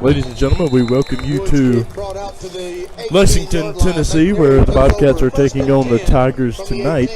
Ladies and gentlemen, we welcome you to Lexington, Tennessee, where the Bobcats are taking on the Tigers tonight.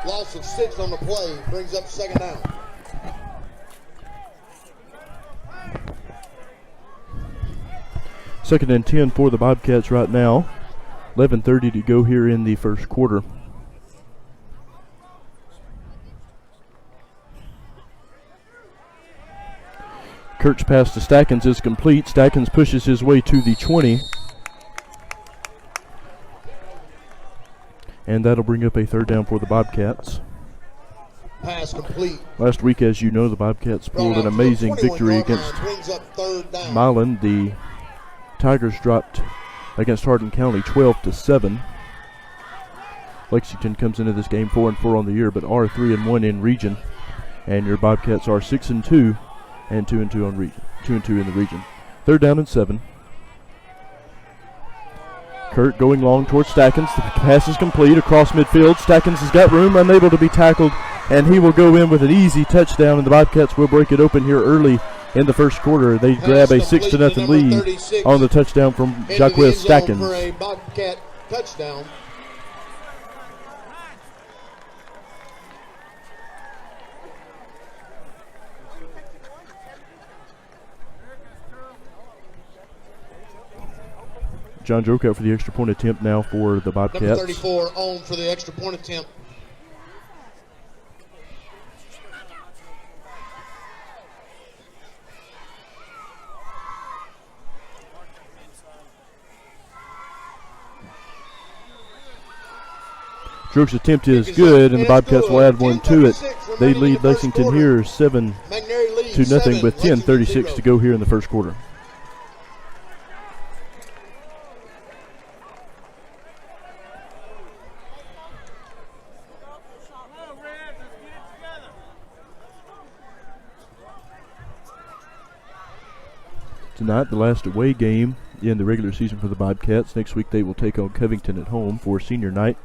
Loss of 6 on the play brings up second down. Second and 10 for the Bobcats right now. 11:30 to go here in the first quarter. Kurt's pass to Stackens is complete. Stackens pushes his way to the 20. And that'll bring up a third down for the Bobcats. Pass complete. Last week, as you know, the Bobcats pulled an amazing victory against Milan. The Tigers dropped against Hardin County 12-7. Lexington comes into this game 4-4 on the year, but are 3-1 in region. And your Bobcats are 6-2 and 2-2 on region. 2-2 in the region. Third down and 7. Kurt going long towards Stackens. The pass is complete across midfield. Stackens has got room, unable to be tackled, and he will go in with an easy touchdown, and the Bobcats will break it open here early in the first quarter. They grab a 6-0 lead on the touchdown from Jacques Stackens. For a Bobcat touchdown. John Droke out for the extra point attempt now for the Bobcats. Number 34 on for the extra point attempt. Droke's attempt is good, and the Bobcats will add one to it. They lead Lexington here 7-0 with 10:36 to go here in the first quarter. Tonight, the last away game in the regular season for the Bobcats. Next week, they will take on Covington at home for senior night.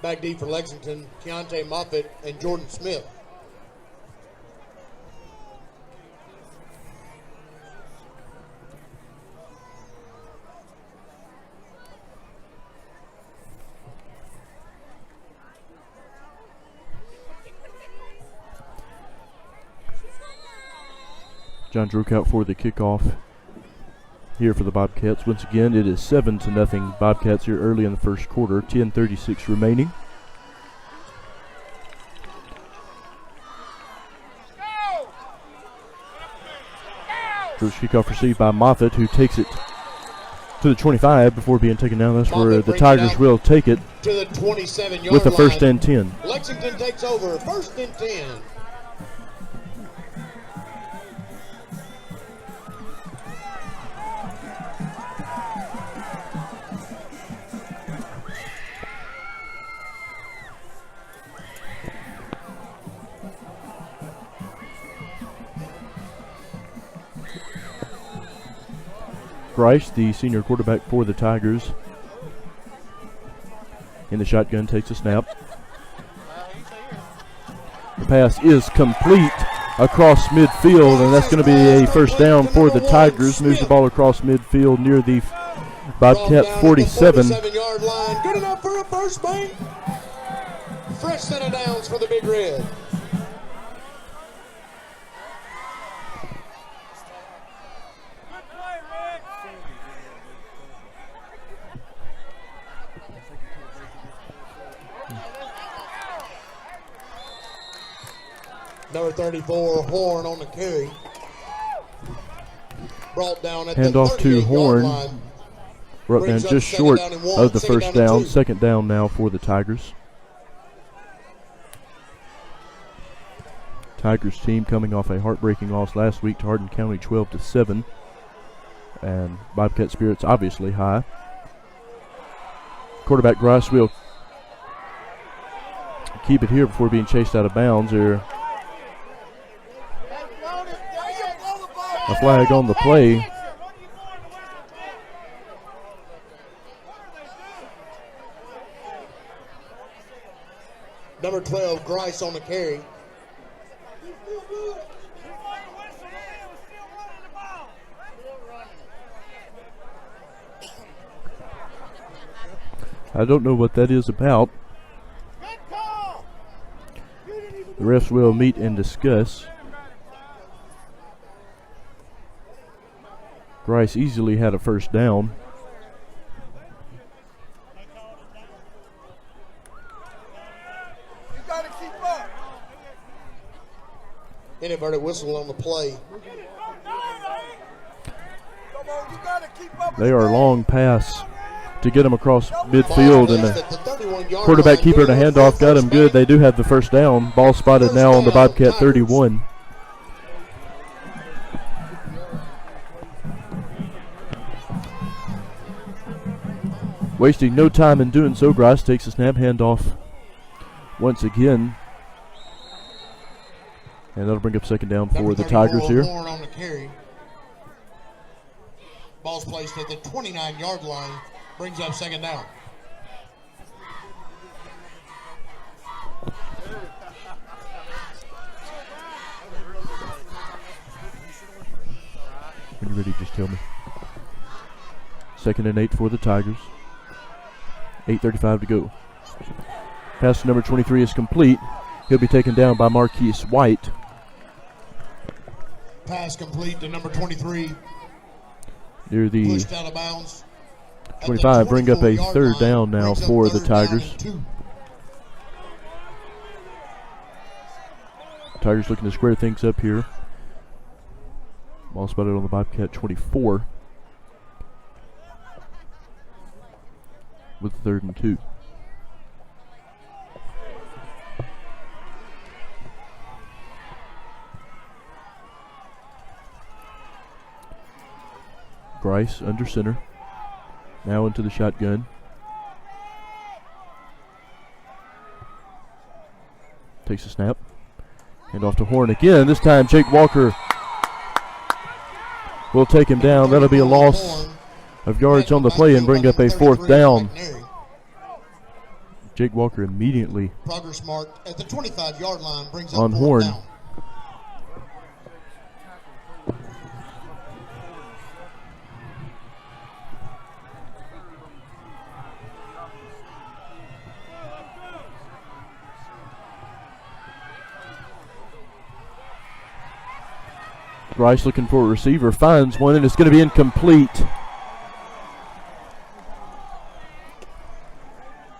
Back deep for Lexington, Keontae Moffitt and Jordan Smith. John Droke out for the kickoff here for the Bobcats. Once again, it is 7-0 Bobcats here early in the first quarter. 10:36 remaining. Droke's kickoff received by Moffitt, who takes it to the 25 before being taken down. That's where the Tigers will take it to the 27-yard with a first line. and 10. Lexington takes over, first and 10. Grice, the senior quarterback for the Tigers, in the shotgun, takes a snap. The pass is complete across midfield, and that's going to be a first down for the Tigers. Moves the ball across midfield near the Bobcat 47. 47-yard line. Good enough for a first bank. Fresh set of downs for the Big Red. Number 34, Horn on the carry. Brought down at Handoff the to 38-yard Horn. line. Brought down just short of the first down. Second down now for the Tigers. Tigers team coming off a heartbreaking loss last week to Hardin County 12-7. And Bobcat spirits obviously high. Quarterback Grice will keep it here before being chased out of bounds. There a flag on the play. Number 12, Grice on the carry. I don't know what that is about. The refs will meet and discuss. Grice easily had a first down. You gotta keep up. Inadvertent whistle on the play. They are long pass to get him across midfield, and the quarterback keeper and a handoff got him good. They do have the first down. Ball spotted now on the Bobcat 31. Wasting no time in doing so, Grice takes a snap, handoff once again. And that'll bring up second down for the Tigers here. On the carry. Ball's placed at the 29-yard line, brings up second down. When you're ready, just tell me. 2nd and 8 for the Tigers. 8:35 to go. Pass to number 23 is complete. He'll be taken down by Marquise White. Pass complete to number 23. Near the Pushed out of bounds. 25, bring up a third down now for the Tigers. Tigers looking to square things up here. Ball spotted on the Bobcat 24. With 3rd and 2. Grice under center. Now into the shotgun. Takes a snap. Hand off to Horn again. This time Jake Walker will take him down. That'll be a loss of yards on the play and bring up a 4th down. Jake Walker immediately progress mark at the 25-yard line, brings on up Horn. Down. Grice looking for a receiver, finds one, and it's going to be incomplete.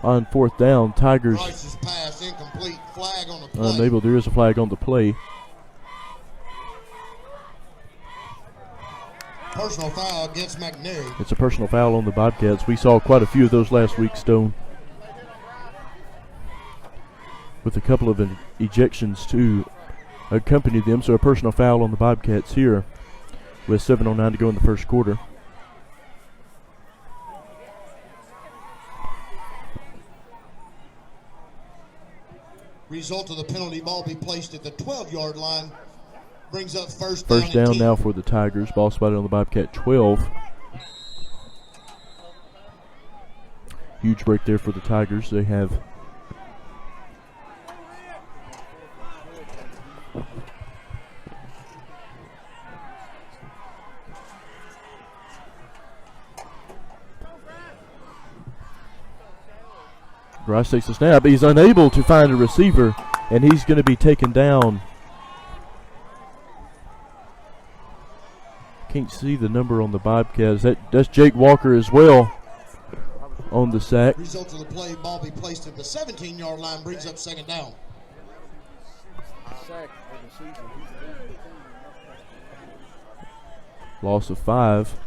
On 4th down, Tigers pass incomplete. Flag on the play. unable. There is a flag on the play. Personal foul against McNary. It's a personal foul on the Bobcats. We saw quite a few of those last week, Stone, with a couple of ejections to accompany them. So a personal foul on the Bobcats here with 7:09 to go in the first quarter. Result of the penalty, ball be placed at the 12-yard line. Brings up first down and 10. Now for the Tigers. Ball spotted on the Bobcat 12. Huge break there for the Tigers. They have Grice takes the snap. He's unable to find a receiver, and he's going to be taken down. Can't see the number on the Bobcats. That's Jake Walker as well on the sack. Result of the play, ball be placed at the 17-yard line, brings up second down. Loss of 5.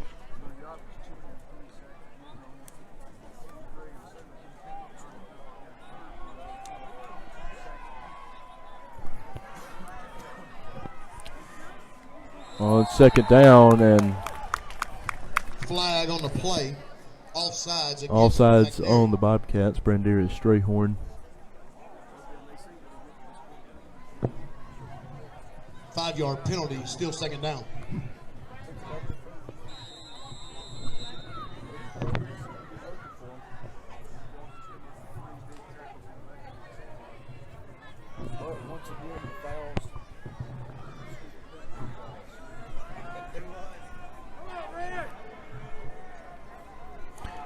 On second down, and flag on the play. Offsides on the Bobcats. Brandarius Strayhorn. Five-yard penalty, still second down.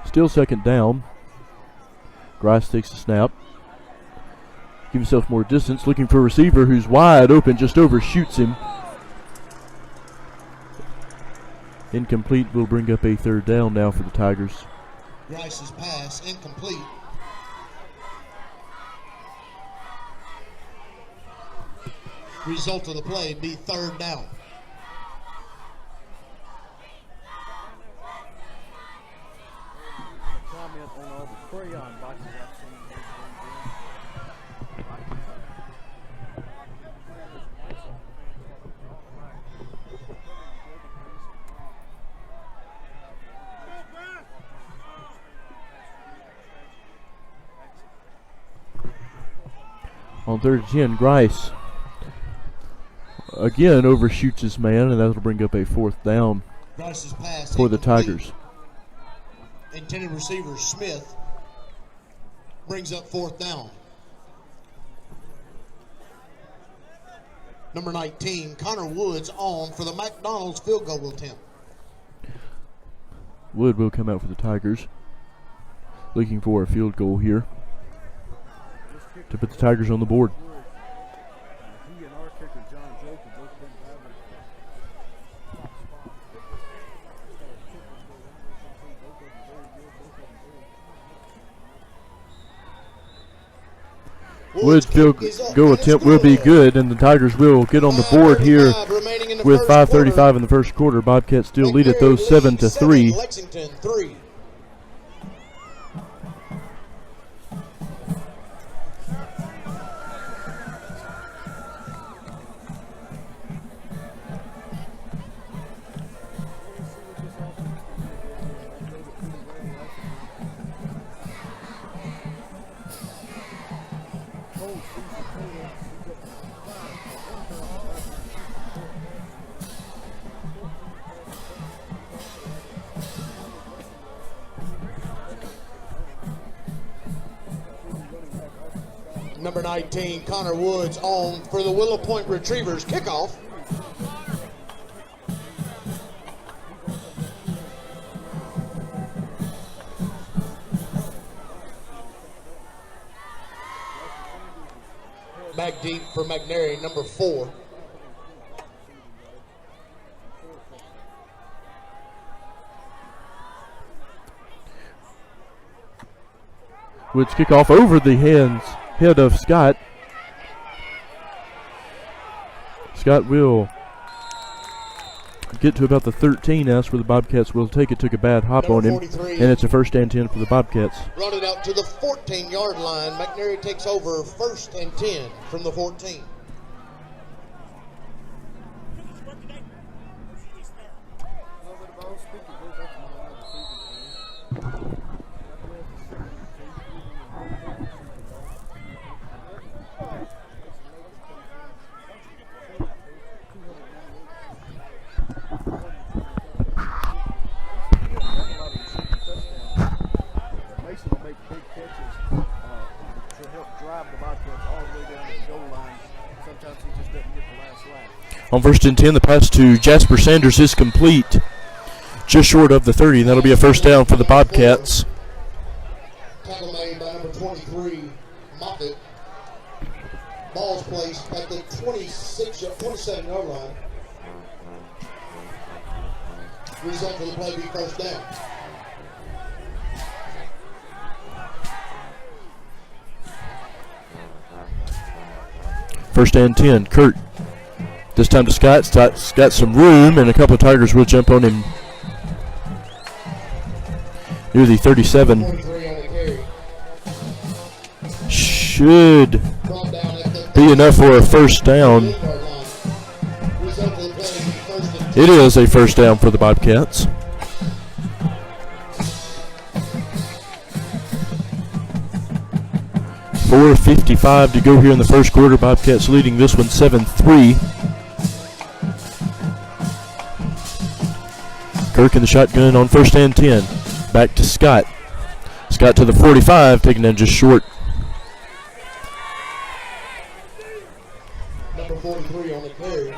Still second down. Grice takes the snap. Give himself more distance. Looking for a receiver who's wide open. Just overshoots him. Incomplete. Will bring up a third down now for the Tigers. Grice's pass incomplete. Result of the play be third down. On 3rd and 10, Grice again overshoots his man, and that'll bring up a fourth down for the Tigers. Intended receiver Smith brings up fourth down. Number 19, Connor Woods on for the McDonald's field goal attempt. Wood will come out for the Tigers. Looking for a field goal here to put the Tigers on the board. Wood's field goal attempt will be good, and the Tigers will get on the board here with 5:35 in the first quarter. Bobcats still lead it though 7-3. Lexington 3. Number 19, Connor Woods on for the Willow Point Retrievers. Kickoff. Back deep for McNary, number 4. Woods kickoff over the head of Scott. Scott will get to about the 13. That's where the Bobcats will take it. Took a bad hop on him, and it's a first and 10 for the Bobcats. Run it out to the 14-yard line. McNary takes over first and 10 from the 14. On 1st and 10, the pass to Jasper Sanders is complete. Just short of the 30, and that'll be a first down for the Bobcats. Tackle made by number 23, Moffitt. Ball's placed at the 27-yard line. Result of the play be first down. First and 10, Kurt. This time to Scott. Scott's got some room, and a couple of Tigers will jump on him near the 37. Should be enough for a first down. It is a first down for the Bobcats. .455 to go here in the first quarter. Bobcats leading this one 7-3. Kirk in the shotgun on 1st and 10. Back to Scott. Scott to the 45, taking down just short. Number 43 on the carry.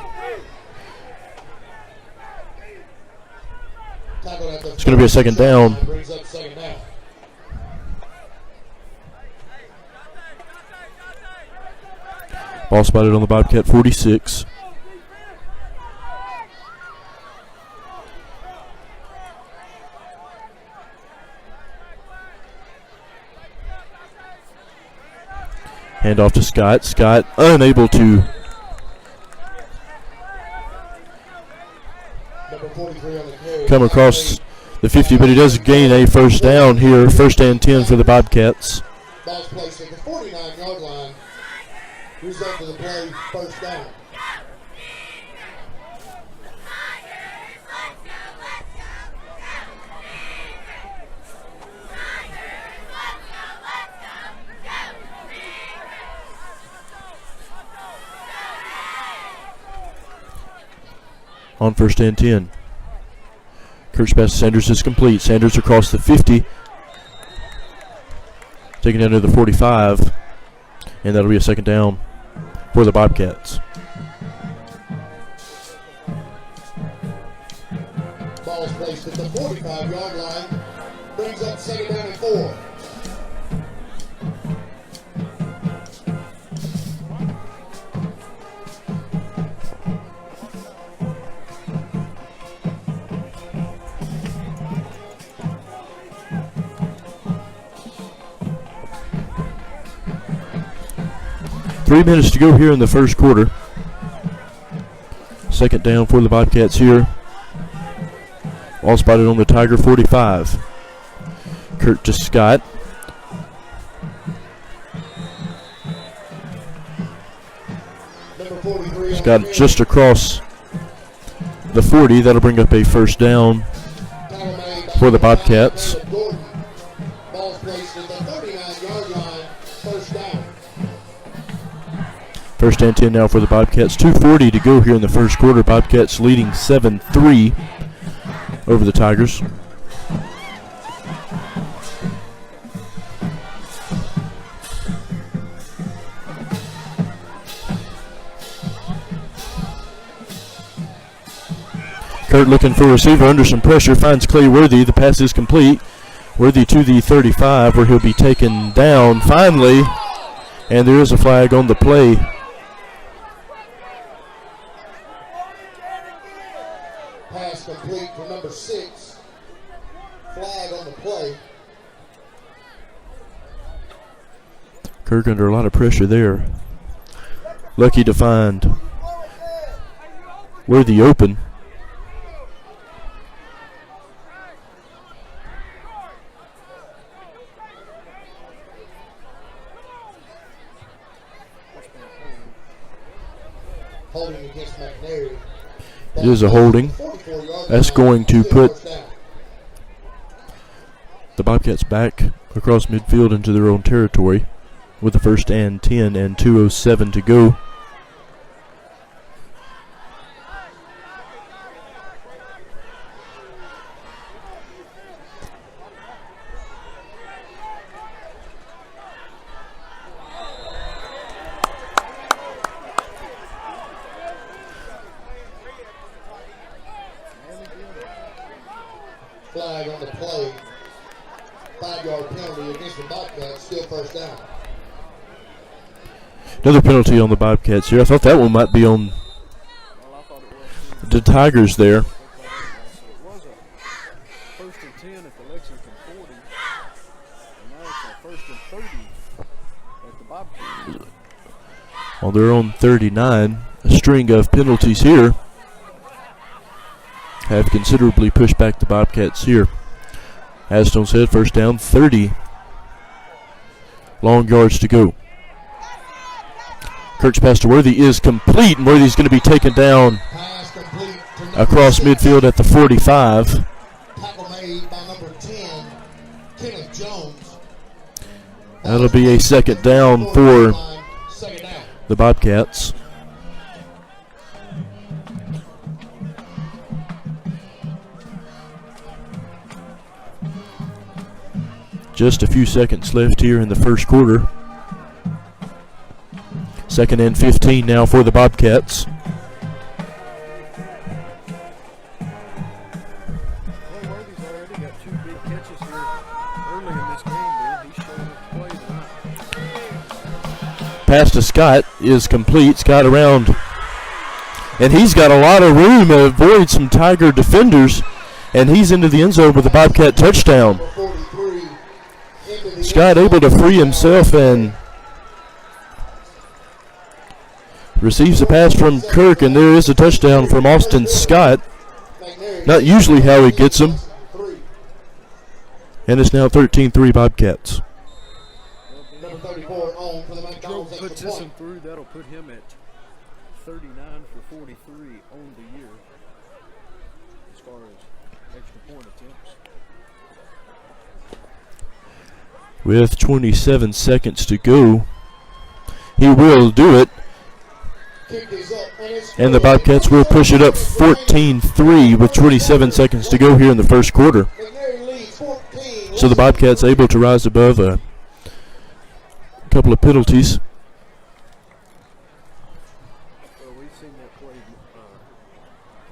It's going to be a second down. Brings up second down. Ball spotted on the Bobcat 46. Hand off to Scott. Scott unable to come across the 50, but he does gain a first down here. 1st and 10 for the Bobcats. Ball's placed at the 49-yard line. Result of the play, first down. On 1st and 10. Kurt's pass to Sanders is complete. Sanders across the 50. Taking down to the 45. And that'll be a second down for the Bobcats. Ball's placed at the 45-yard line. Brings up second down and 4. Three minutes to go here in the first quarter. Second down for the Bobcats here. All spotted on the Tiger 45. Kurt to Scott. Scott just across the 40. That'll bring up a first down for the Bobcats. Ball's placed at the 39-yard line. First down. 1st and 10 now for the Bobcats. 2:40 to go here in the first quarter. Bobcats leading 7-3 over the Tigers. Kurt looking for a receiver under some pressure. Finds Clay Worthy. The pass is complete. Worthy to the 35 where he'll be taken down finally. And there is a flag on the play. Pass complete for number 6. Flag on the play. Kirk under a lot of pressure there. Lucky to find Worthy open. Holding against McNary. It is a holding. That's going to put the Bobcats back across midfield into their own territory with the 1st and 10 and 2:07 to go. 5-yard penalty against the Bobcats, still first down. Another penalty on the Bobcats here. I thought that one might be on the Tigers there. It was a first and 10 at the Lexington 40, and now it's a first and 30 at the Bobcats. Well, they're on 39. A string of penalties here have considerably pushed back the Bobcats here. As Stone said, first down, 30 long yards to go. Kirk's pass to Worthy is complete, and Worthy's going to be taken down across midfield at the 45. Tackle made by number 10, Kenneth Jones. That'll be a second down for the Bobcats. Just a few seconds left here in the first quarter. Second and 15 now for the Bobcats. Well, Worthy's already got 2 big catches here early in this game, man. He's showing up to play tonight. Pass to Scott is complete. Scott around. And he's got a lot of room to avoid some Tiger defenders. And he's into the end zone with a Bobcat touchdown. Scott able to free himself and receives a pass from Kirk, and there is a touchdown from Austin Scott. Not usually how he gets them. And it's now 13-3 Bobcats. Number 34 on for the McDonald's extra Puts this point. one through. That'll put him at 39 for 43 on the year as far as extra point attempts. With 27 seconds to go, he will do it. Kick is up, And the Bobcats will push it up 14-3 with 27 seconds to go here in the first quarter. McNary leads 14. So the Bobcats able to rise above a couple of penalties. Well, we've seen that play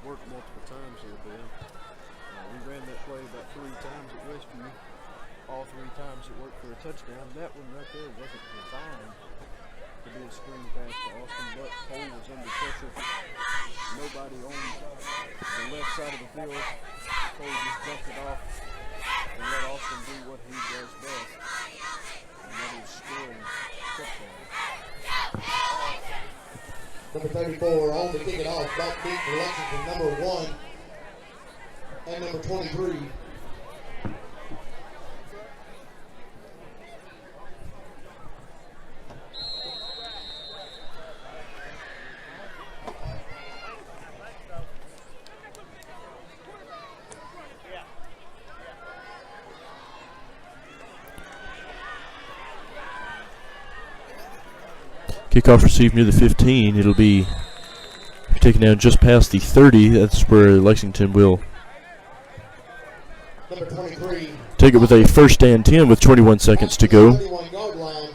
work multiple times here, Ben. We ran that play about 3 times at Westview. All 3 times it worked for a touchdown. That one right there wasn't designed to be a screen pass to Austin, but Cole was under pressure. Nobody on the left side of the field. Cole just dumped it off and let Austin do what he does best, and that is scoring touchdowns. Number 34 on to kick it off. Back beat for Lexington, number 1 and number 23. Kickoff received near the 15. It'll be taken down just past the 30. That's where Lexington will Number 23. take it with a first and 10 with 21 seconds to go. 31-yard line.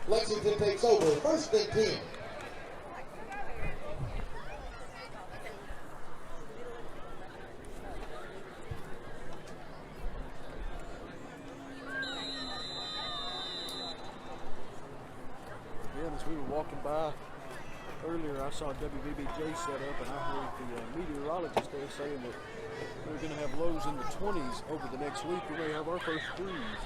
Lexington takes over. First and 10. As we were walking by earlier, I saw WBBJ set up, and I heard the meteorologist there saying that we're going to have lows in the 20s over the next week. We may have our first freeze.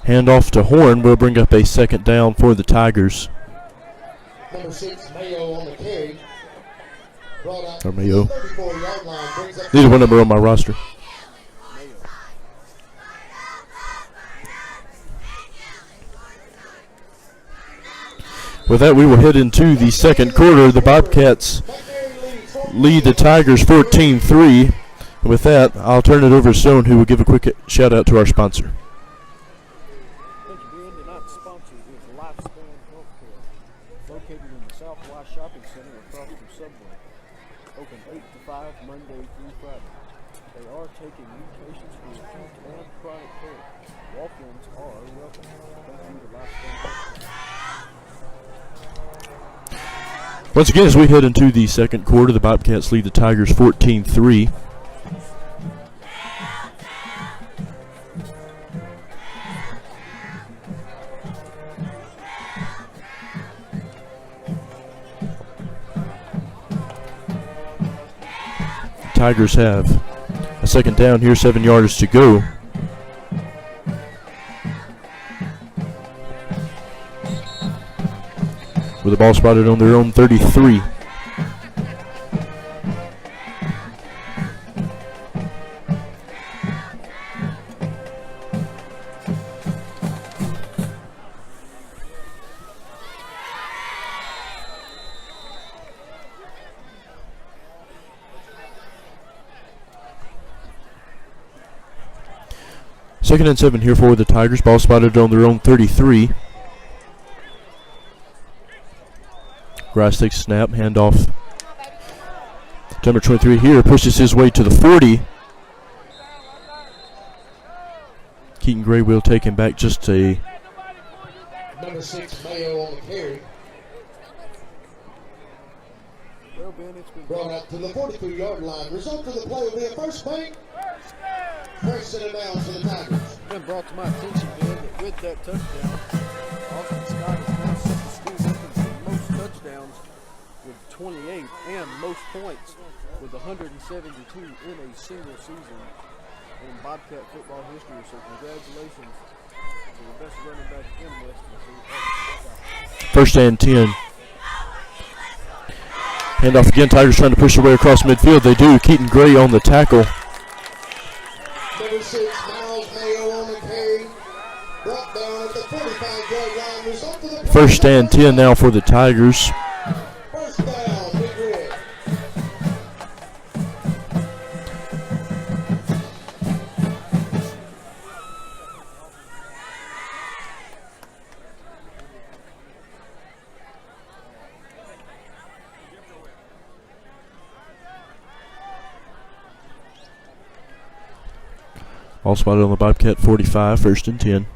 Hand off to Horn will bring up a second down for the Tigers. Number 6, Mayo on the carry. Brought out Or Mayo. 34-yard line. Brings up Neither one number on my roster. With that, we will head into the second quarter. The Bobcats lead the Tigers 14-3. And with that, I'll turn it over to Stone, who will give a quick shout out to our sponsor. Thank you, Ben. Tonight's sponsor is Lifespan Healthcare, located in the Southwest Shopping Center across from Subway. Open 8 to 5 Monday through Friday. They are taking new patients for acute and chronic care. Walk-ins are welcome. Thank you to Lifespan Healthcare. Once again, as we head into the second quarter, the Bobcats lead the Tigers 14-3. Tigers have a second down here, 7 yards to go. With the ball spotted on their own 33. Second and 7 here for the Tigers. Ball spotted on their own 33. Grice takes a snap, handoff. Number 23 here pushes his way to the 40. Keaton Gray will take him back just a... Number 6, Mayo on the carry. Well, Ben, it's been Brought up to the 42-yard line. Result of the play will be a first bank. First and down for the Tigers. It's been brought to my attention, Ben, that with that touchdown, Austin Scott has now set the school record for most touchdowns with 28 and most points with 172 in a single season in Bobcat football history. So congratulations to the best running back in Lexington. First and 10. Handoff again. Tigers trying to push their way across midfield. They do. Keaton Gray on the tackle. Number 6, Miles Mayo on the carry. Brought down at the 45-yard line. Result of the play. First and 10 now for the Tigers. First down, Big Red. All spotted on the Bobcat 45, first and 10.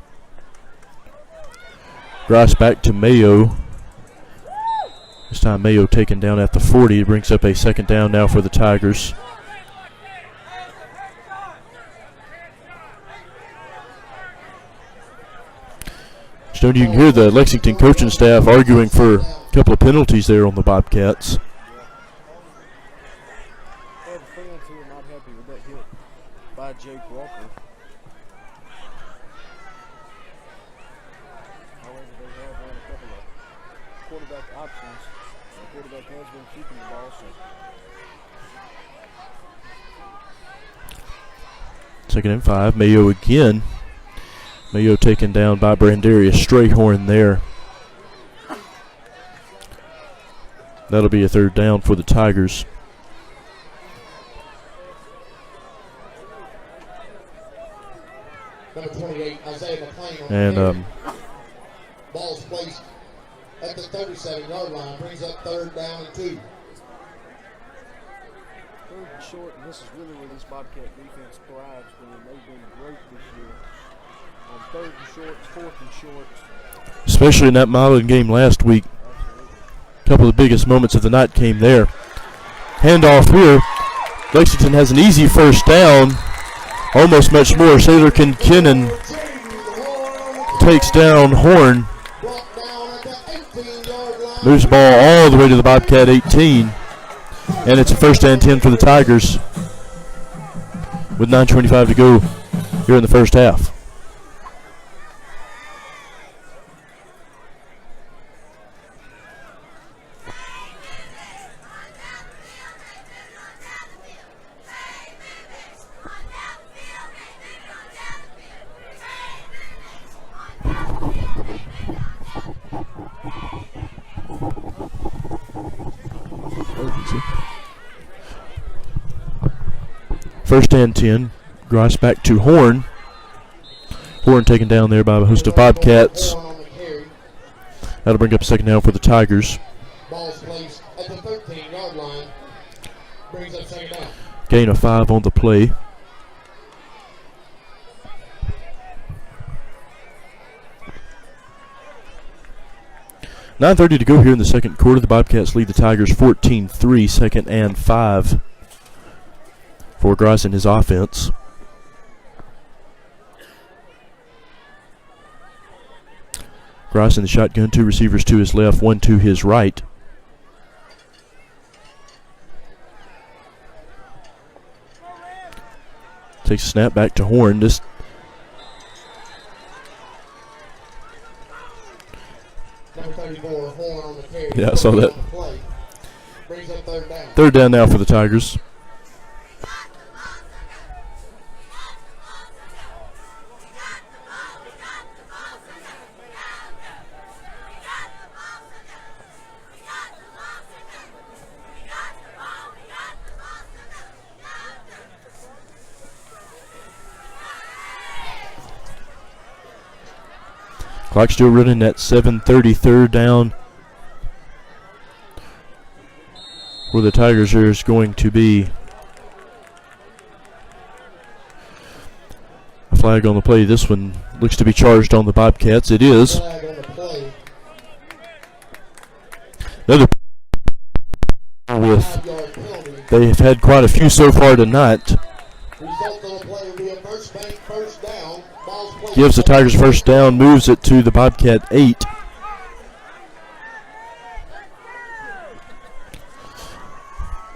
Grice back to Mayo. This time Mayo taken down at the 40. It brings up a second down now for the Tigers. Stone, you can hear the Lexington coaching staff arguing for a couple of penalties there on the Bobcats. They have fans who are not happy with that hit by Jake Walker. However, they have run a couple of quarterback options. The quarterback has been keeping the ball, so Second and 5. Mayo again. Mayo taken down by Brandarius Strayhorn there. That'll be a third down for the Tigers. Number 28, Isaiah McClain on And the carry. Ball's placed at the 37-yard line. Brings up third down and 2. third and short, and this is really where this Bobcat defense thrives, when they've been great this year. On third and shorts, fourth and shorts. especially in that Milan game last week. A couple of the biggest moments of the night came there. Handoff here. Lexington has an easy first down. Almost much more. Sailor Kinkinnon takes down Horn. Brought down at the 18-yard line. Moves the ball all the way to the Bobcat 18. And it's a first and 10 for the Tigers with 9:25 to go here in the first half. First and 10. Grice back to Horn. Horn taken down there by a host of Bobcats. That'll bring up a second down for the Tigers. Ball's placed at the 13-yard line. Brings up second down. Gain of 5 on the play. $9:30 to go here in the second quarter. The Bobcats lead the Tigers 14-3, second and 5 for Grice and his offense. Grice in the shotgun, 2 receivers to his left, 1 to his right. Takes a snap back to Horn. This Number 34, Horn on the carry. Yeah, I saw that. Brings up third down. Third down now for the Tigers. Clock still running at 7:30, third down. Where the Tigers are is going to be a flag on the play. This one looks to be charged on the Bobcats. It is. Flag on the play. Another with 5-yard penalty. they have had quite a few so far tonight. Result of the play will be a first down. Ball's played. Gives the Tigers first down, moves it to the Bobcat 8.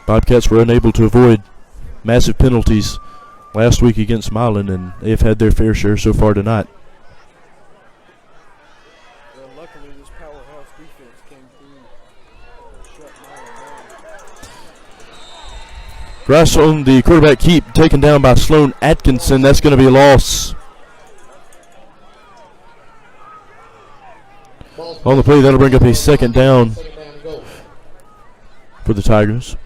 Bobcats were unable to avoid massive penalties last week against Milan, and they've had their fair share so far tonight. Well, luckily this powerhouse defense came through and shut Milan down. Grass on the quarterback keep, taken down by Sloan Atkinson. That's going to be a loss. On the play, that'll bring up a second down Second down and goal. for the Tigers.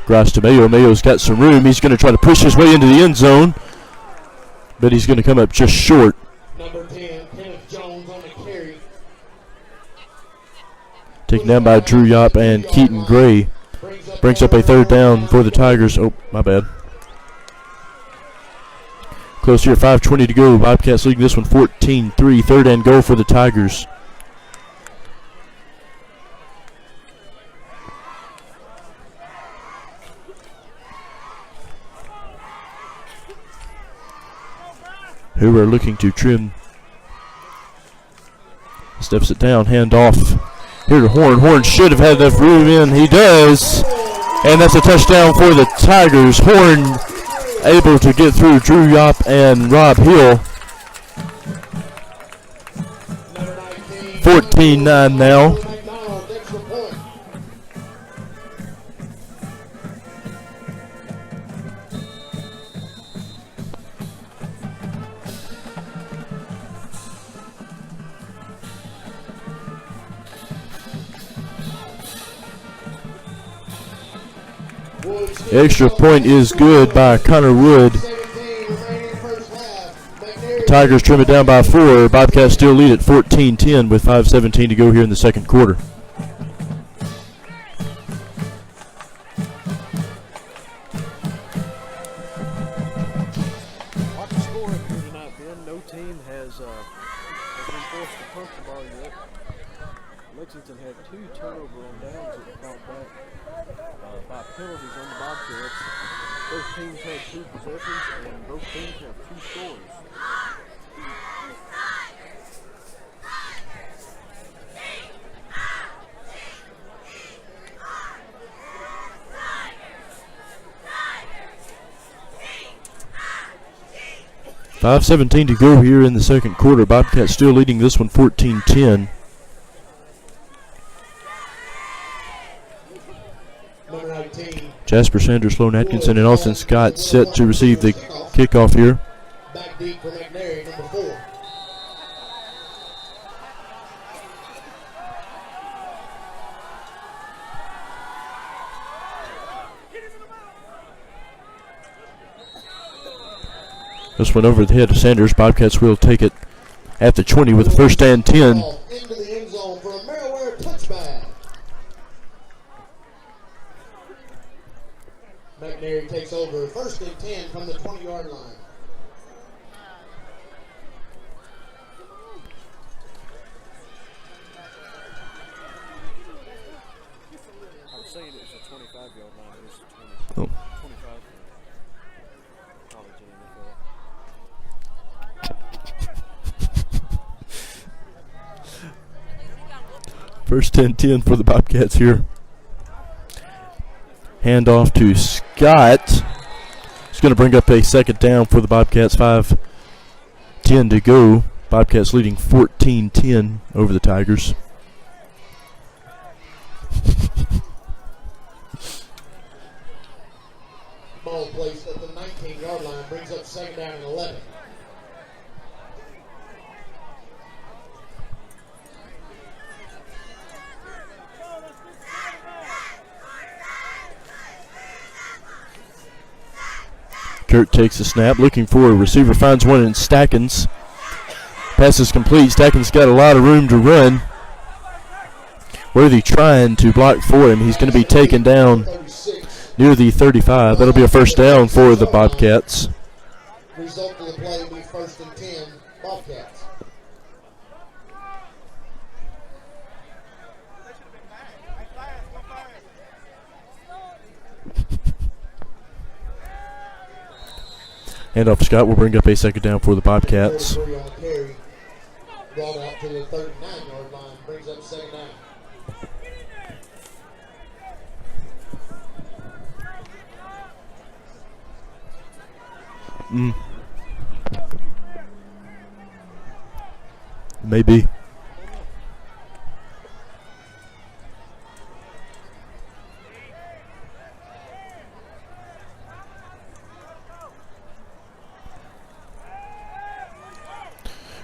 Grass to Mayo. Mayo's got some room. He's going to try to push his way into the end zone, but he's going to come up just short. Number 10, Kenneth Jones on the carry. Taken down by Drew Yop and Keaton Gray. Brings up a third down for the Tigers. Oh, my bad. Close here, 5:20 to go. Bobcats leading this one 14-3. Third and goal for the Tigers. Who are looking to trim. Steps it down, hand off. Here to Horn. Horn should have had enough room in. He does. And that's a touchdown for the Tigers. Horn able to get through Drew Yop and Rob Hill. 14-9 now. McDonald, extra point. Extra point is good by Connor Wood. 17 remaining first half. McNary Tigers trim it down by 4. Bobcats still lead at 14-10 with 5:17 to go here in the second quarter. Watch the score up here tonight, Ben. No team has been forced to punt the ball yet. Lexington had 2 turnover on downs that were called back by penalties on the Bobcats. Both teams had 2 possessions, and both teams have 2 scores. $5:17 to go here in the second quarter. Bobcats still leading this one 14-10. number 19. Jasper Sanders, Sloan Atkinson, and Austin Scott set to receive the kickoff here. Back deep for McNary, number 4. This one over the head of Sanders. Bobcats will take it at the 20 with a first and 10. Ball into the end zone for a Merriwear touchback. McNary takes over first and 10 from the 20-yard line. 25-yard line. It was 20, Oh. 25 for college and NFL. First 10-10 for the Bobcats here. Hand off to Scott. It's going to bring up a second down for the Bobcats. 5:10 to go. Bobcats leading 14-10 over the Tigers. Ball placed at the 19-yard line, brings up second down and 11. Kurt takes a snap, looking for a receiver, finds one in Stackens. Pass is complete. Stackens got a lot of room to run. Worthy trying to block for him. He's going to be taken down near the 35. That'll be a first down for the Bobcats. Result of the play will be 1st and 10, Bobcats. Hand off to Scott will bring up a second down for the Bobcats. 43 on the carry. Brought out to the 39-yard line, brings up second down. Maybe.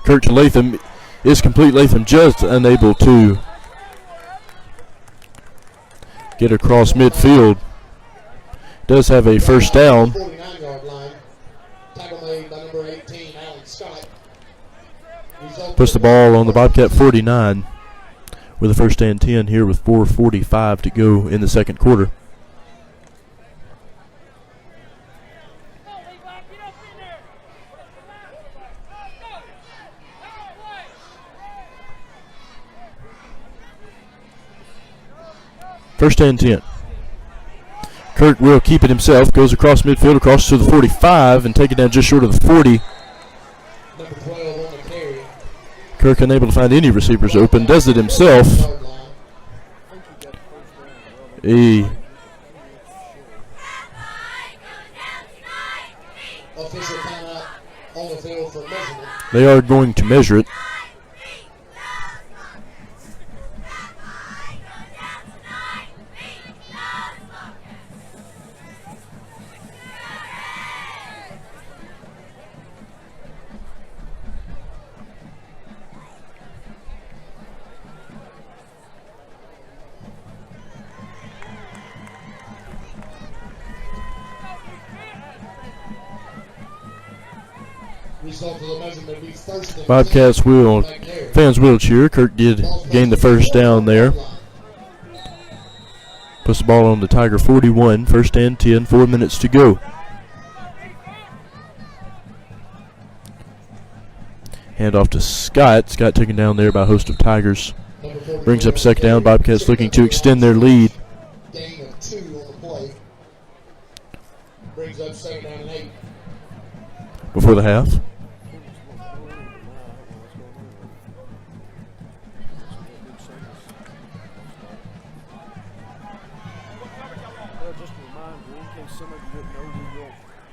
Kirk to Latham is complete. Latham just unable to get across midfield. Does have a first down. 49-yard line. Tackle made by number 18, Alan Scott. Puts the ball on the Bobcat 49 with a first and 10 here with 4:45 to go in the second quarter. First and 10. Kirk will keep it himself. Goes across midfield, across to the 45, and take it down just short of the 40. Number 12 on the carry. Kirk unable to find any receivers open. Does it himself. Official timeout on the field for measurement. They are going to measure it. Result of the measurement will be 1st and Bobcats 10. will, fans will cheer. Kirk did gain the first down there. Puts the ball on the Tiger 41. First and 10, 4 minutes to go. Hand off to Scott. Scott taken down there by a host of Tigers. Brings up second down. Bobcats looking to extend their lead. Gain of 2 on the play. Brings up second down and 8. Before the half. Just a reminder, in case some of you didn't know,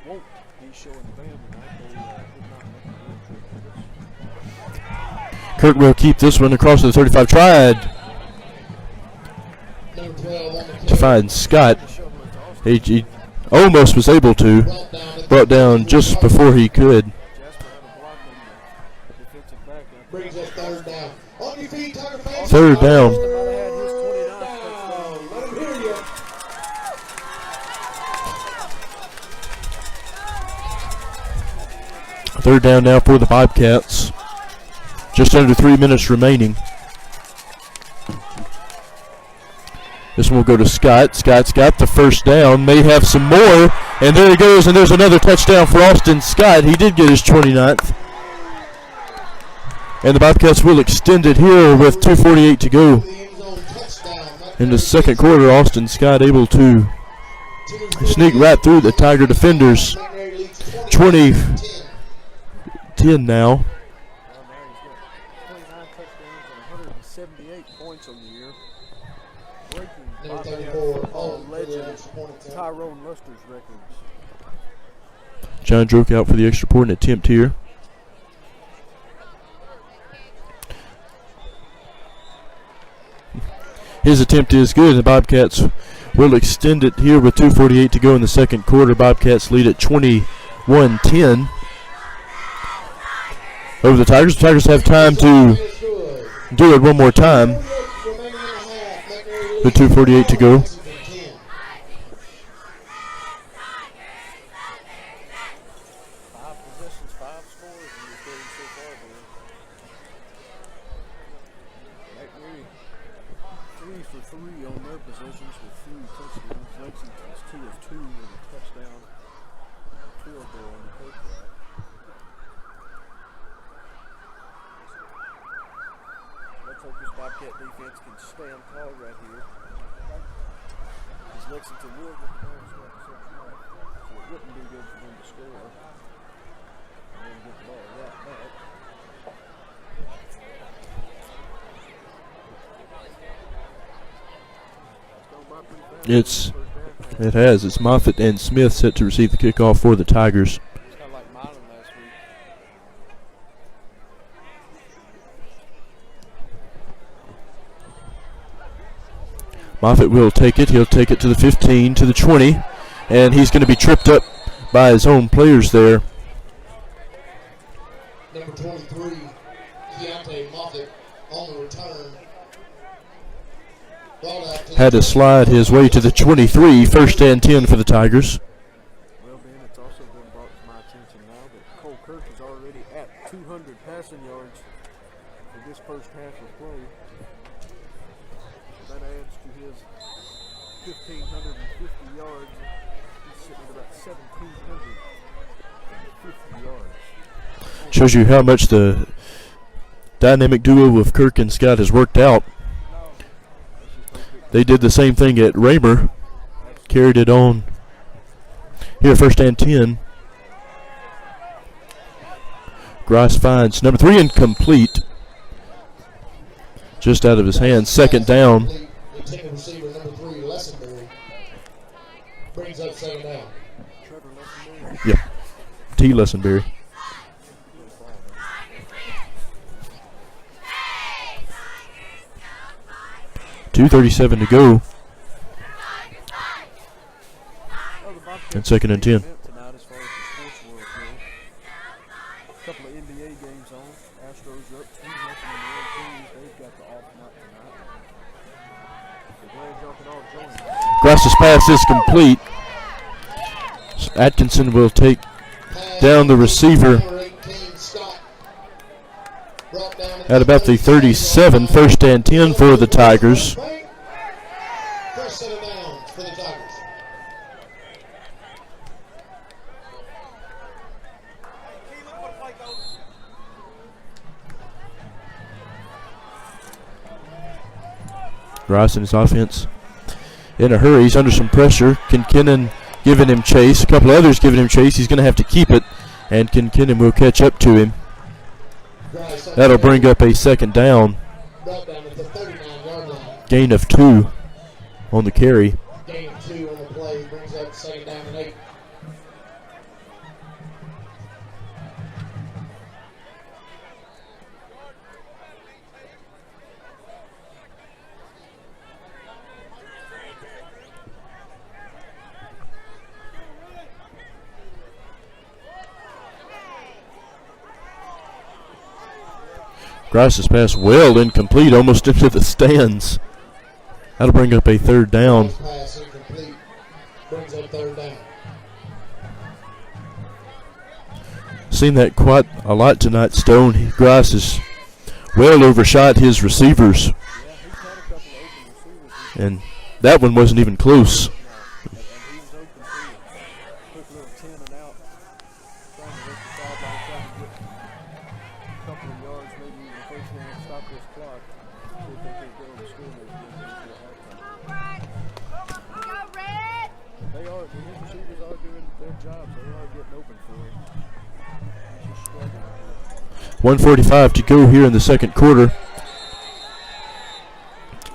we won't be showing the band tonight. They did not make a road trip. Kirk will keep this one across to the 35. Tried Number 12 on the to carry. find Scott. He almost was able to. Brought down just before he could. Jasper had a block on the defensive back. Brings up third down. On your feet, Tiger fans. Third down. Just about had his 29th touchdown. Let him hear you. Third down now for the Bobcats. Just under 3 minutes remaining. This one will go to Scott. Scott's got the first down. May have some more. And there he goes. And there's another touchdown for Austin Scott. He did get his 29th. And the Bobcats will extend it here with 2:48 to go. The end zone touchdown. In the second quarter, Austin Scott able to Sneak right through the Tiger defenders. 20-10 now. Well, now he's got 29 touchdowns and 178 points on the year, breaking Number Bobcat 34, football for the legend extra point attempt. Tyrone Luster's records. John Droke out for the extra point attempt here. His attempt is good. The Bobcats will extend it here with 2:48 to go in the second quarter. Bobcats lead at 21-10 over the Tigers. The Tigers have time to do it one more time with 2:48 to go. Lexington's 2 of 2 with a touchdown, field goal on the hook right. Let's hope this Bobcat defense can stand tall right here, because Lexington will get the ball stuck so it wouldn't be good for them to score and then get the ball right back. It has. It's Moffitt and Smith set to receive the kickoff for the Tigers. It's kind of like Milan last week. Moffitt will take it. He'll take it to the 15, to the 20, and he's going to be tripped up by his own players there. Number 23, Keontae Moffitt on the return. Had to slide his way to the 23, 1st and 10 for the Tigers. Well, Ben, it's also been brought to my attention now that Cole Kirk is already at 200 passing yards for this first half of play. That adds to his 1,550 yards. He's sitting at about 1,750 yards. Shows you how much the dynamic duo of Kirk and Scott has worked out. They did the same thing at Raymer. Carried it on. Here, 1st and 10. Grice finds number 3 incomplete. Just out of his hands. 2nd down. The intended receiver, number 3, Lessenberry, brings up 2nd down. Yep. T. Lessenberry. .237 to go. And 2nd and 10. Tonight, as far as the sports world goes. A couple of NBA games on. Astros are up 2-0 in the World Series. They've got the off night tonight. So glad y'all can all join us. Grice's pass is complete. Atkinson will take down the receiver at about the 37, 1st and 10 for the Tigers. First set of downs for the Tigers. Grice and his offense in a hurry. He's under some pressure. Kinkinnon giving him chase. A couple others giving him chase. He's going to have to keep it, and Kinkinnon will catch up to him. That'll bring up a 2nd down. Gain of 2 on the carry. Gain of 2 on the play brings up 2nd down and 8. Grice's pass well incomplete, almost into the stands. That'll bring up a 3rd down. Pass incomplete brings up 3rd down. Seen that quite a lot tonight, Stone. Grice has well overshot his receivers. Yeah, he's had a couple of open receivers. And that one wasn't even close. And he was open too. Quick little 10 and out. Trying to hit the sideline, trying to get a couple of yards, maybe even a first down, stop this clock. See if they can't get on the score before halftime. They are 1:45 to go here in the second quarter.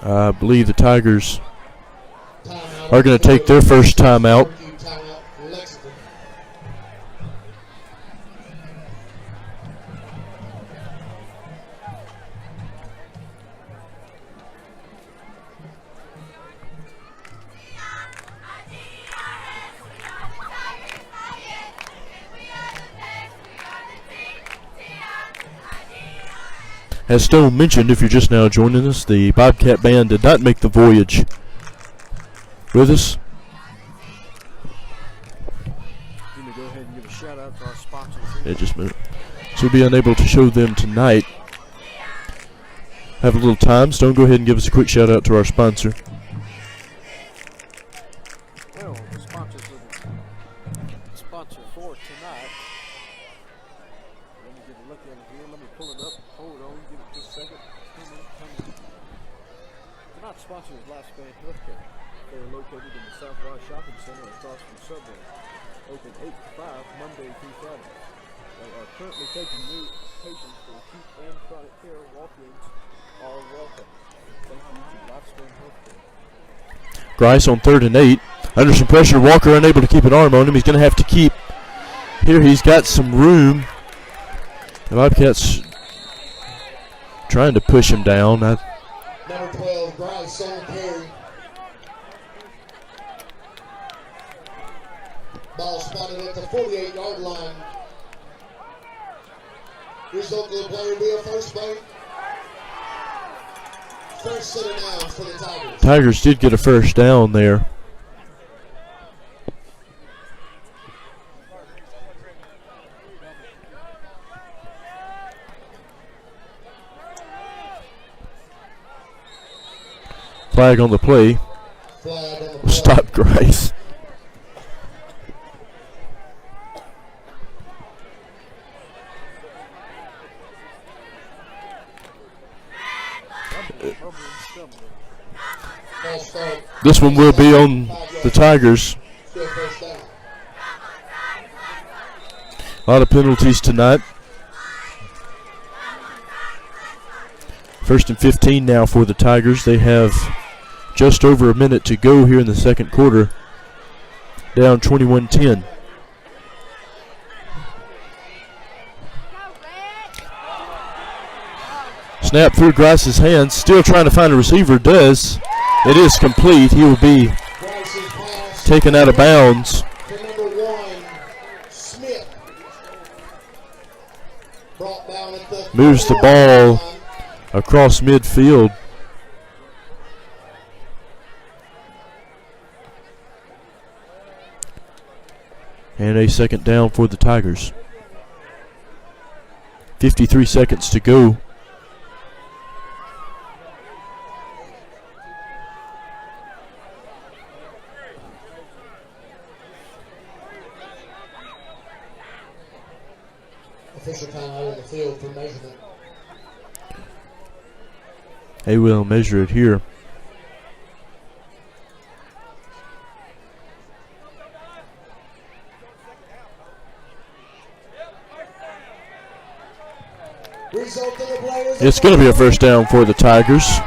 I believe the Tigers are going to take their first timeout. Lexington. As Stone mentioned, if you're just now joining us, the Bobcat band did not make the voyage with us. Going to go ahead and give a shout out to our sponsors. Just a minute. So we'll be unable to show them tonight. Have a little time. Stone, go ahead and give us a quick shout out to our sponsor. Well, the sponsor for tonight. Let me get a look at it here. Let me pull it up. Hold on. Give it just a second. Come in. Tonight's sponsor is Lifespan Healthcare. They are located in the Southwest Shopping Center across from Subway. Open 8 to 5, Monday through Friday. They are currently taking new patients for acute and chronic care. Walk-ins are welcome. Thank you to Lifespan Healthcare. Grice on 3rd and 8. Under some pressure, Walker unable to keep an arm on him. He's going to have to keep. Here he's got some room. The Bobcats trying to push him down. Number 12, Grice on carry. Ball spotted at the 48-yard line. Result of the play will be a first play. First set of downs for the Tigers. Tigers did get a first down there. Flag on the play. Flag on the play. Stop Grice. This one will be on the Tigers. Still first down. A lot of penalties tonight. 1st and 15 now for the Tigers. They have just over a minute to go here in the second quarter. Down 21-10. Snap through Grice's hands. Still trying to find a receiver. Does. It is complete. He will be taken out of bounds. For number 1, Smith. Brought down at the Moves the ball across midfield. And a second down for the Tigers. 53 seconds to go. Official time out on the field for measurement. They will measure it here. Result of the play is It's going to be a first down for the Tigers.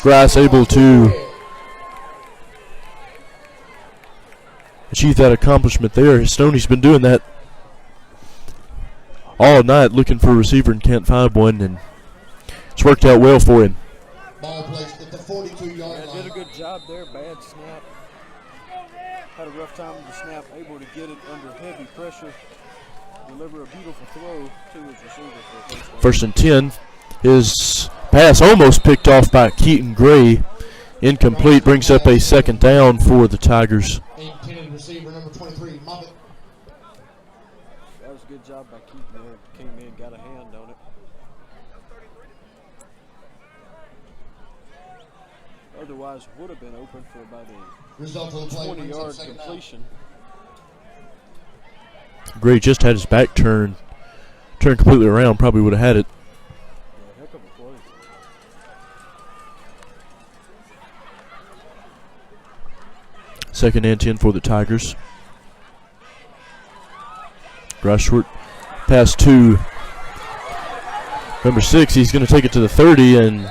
Grice able to achieve that accomplishment there. Stoney's been doing that all night, looking for a receiver and can't find one, and it's worked out well for him. Ball placed at the 42-yard line. Did a good job there. Bad snap. Had a rough time with the snap. Able to get it under heavy pressure. Deliver a beautiful throw to his receiver for a first down. 1st and 10. His pass almost picked off by Keaton Gray. Incomplete. Brings up a second down for the Tigers. Intended receiver number 23, Moffitt. That was a good job by Keaton there. Came in, got a hand on it. Otherwise, would have been open for about a Result of the play. 20-yard completion. Gray just had his back turned completely around. Probably would have had it. A heck of a play. Second and 10 for the Tigers. Grice short pass to Number 6, he's going to take it to the 30, and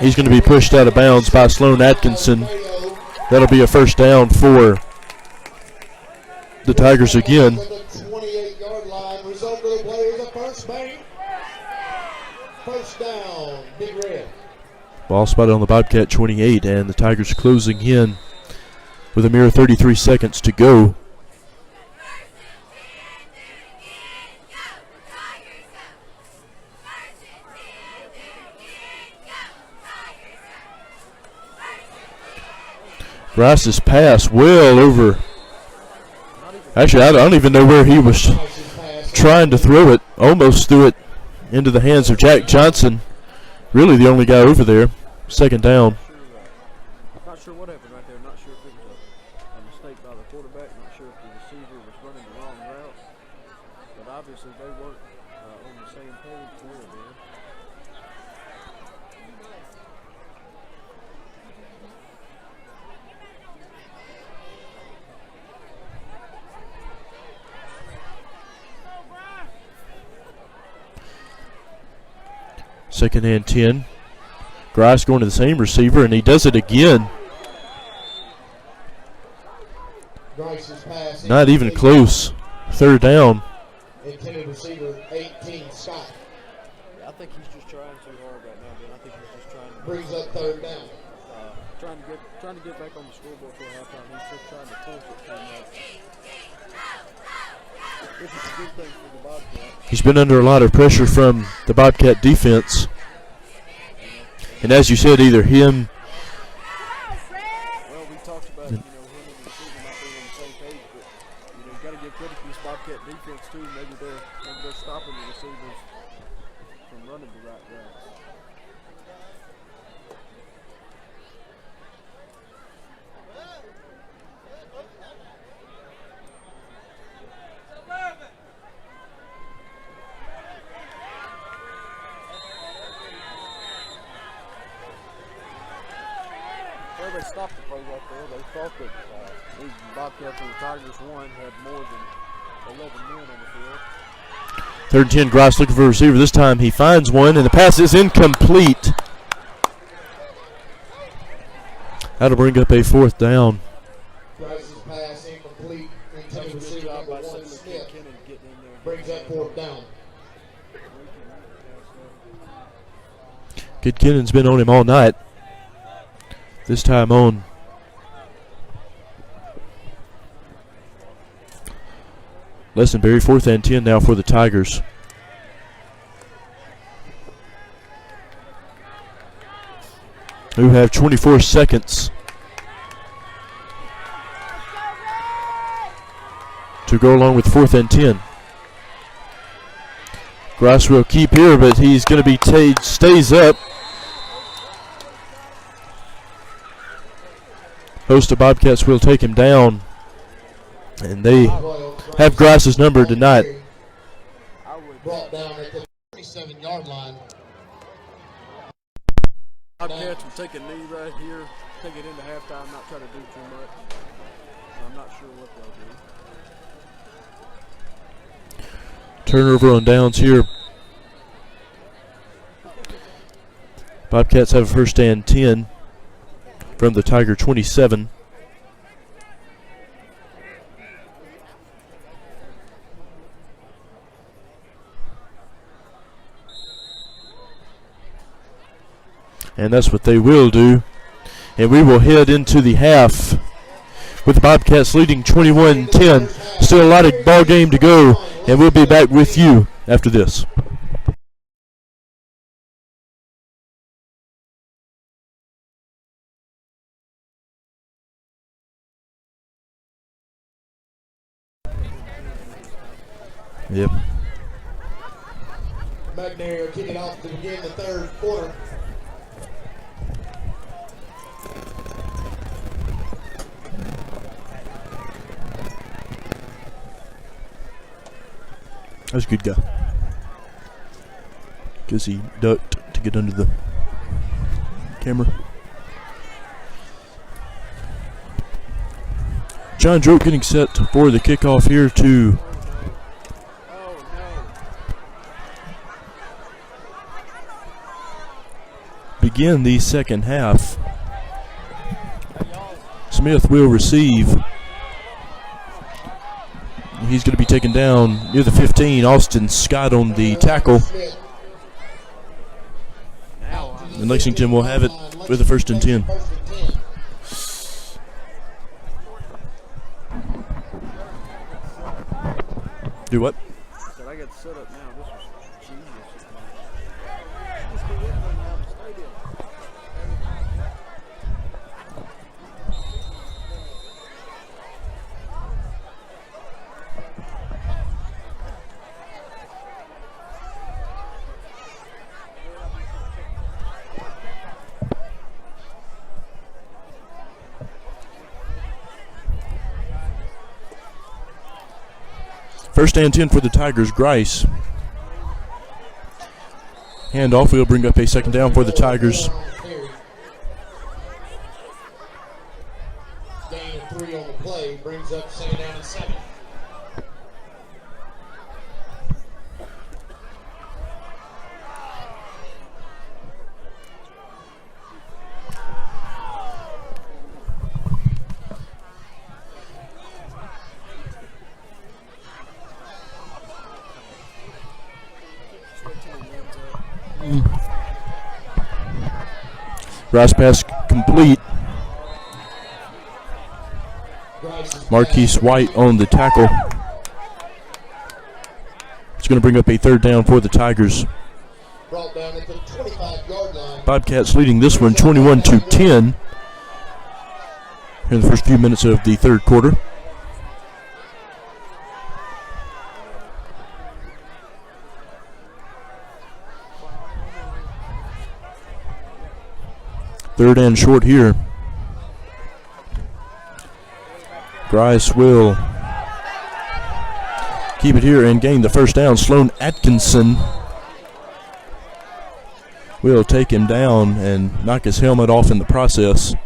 he's going to be pushed out of bounds by Sloan Atkinson. That'll be a first down for the Tigers again. 28-yard line. Result of the play is a first bank. First down, Big Red. Ball spotted on the Bobcat 28, and the Tigers closing in with a mere 33 seconds to go. Grice's pass well over. Actually, I don't even know where he was trying to throw it. Almost threw it into the hands of Jack Johnson. Really the only guy over there. Second down. Not sure what happened right there. Not sure if it was a mistake by the quarterback. Not sure if the receiver was running the wrong route. But obviously they weren't on the same page here, man. Second and 10. Grice going to the same receiver, and he does it again. Not even close. Third down. Intended receiver 18, Scott. I think he's just trying too hard right now, man. I think he's just trying to brings up third down. Trying to get back on the scoreboard for halftime. He's just trying to force it too much. Which is a good thing for the Bobcats. He's been under a lot of pressure from the Bobcat defense. And as you said, either him. Well, we talked about, him and the receiver not being on the same page, but, you got to give credit to this Bobcat defense, too. Maybe they're stopping the receivers from running the right routes. Well, they stopped the play right there. They thought that these Bobcats and the Tigers won had more than 11 men on the field. Third and 10, Grice looking for a receiver. This time he finds one, and the pass is incomplete. That'll bring up a fourth down. Grice's pass incomplete. Intended receiver number 1, Smith. Brings up fourth down. Kidkinnon's been on him all night. This time on Lessenberry. Fourth and 10 now for the Tigers. Who have 24 seconds to go along with fourth and 10. Grice will keep here, but he's going to be stays up. Host of Bobcats will take him down, and they have Grice's number tonight. Brought down at the 37-yard line. Bobcats will take a knee right here, take it into halftime, not try to do too much. I'm not sure what they'll do. Turnover on downs here. Bobcats have a first and 10 from the Tiger 27. And that's what they will do. And we will head into the half with the Bobcats leading 21-10. Still a lot of ball game to go, and we'll be back with you after this. Yep. McNair will kick it off to begin the third quarter. That was a good guy. Because he ducked to get under the camera. John Droke getting set for the kickoff here to begin the second half. Smith will receive. He's going to be taken down near the 15. Austin Scott on the tackle. And Lexington will have it with a 1st and 10. Do what? I said I got set up now. This was genius. First and 10 for the Tigers. Grice. Handoff will bring up a 2nd down for the Tigers. Gain of 3 on the play brings up 2nd down and 7. Grice pass complete. Marquise White on the tackle. It's going to bring up a 3rd down for the Tigers. Brought down at the 25-yard line. Bobcats leading this one 21-10 here in the first few minutes of the 3rd quarter. Third and short here. Grice will keep it here and gain the 1st down. Sloan Atkinson will take him down and knock his helmet off in the process.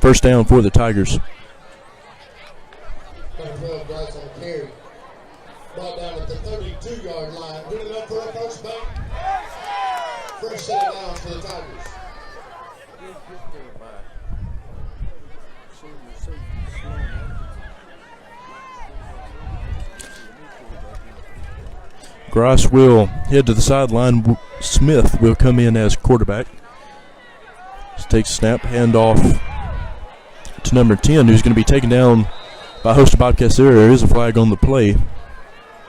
1st down for the Tigers. Number 12, Grice on the carry. Brought down at the 32-yard line. Good enough for a first down. First set of downs for the Tigers. Grice will head to the sideline. Smith will come in as quarterback. Just takes a snap, handoff to number 10, who's going to be taken down by a host of Bobcats. There is a flag on the play.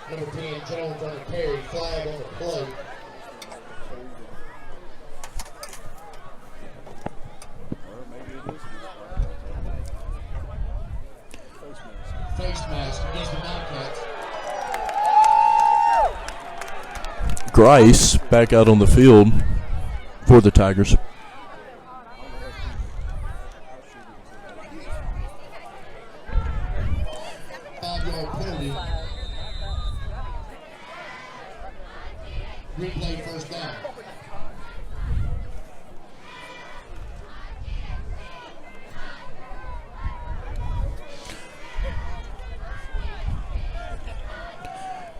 Number 10, Jones on the carry. Flag on the play. Face mask against the Bobcats. Grice back out on the field for the Tigers. Replay first down.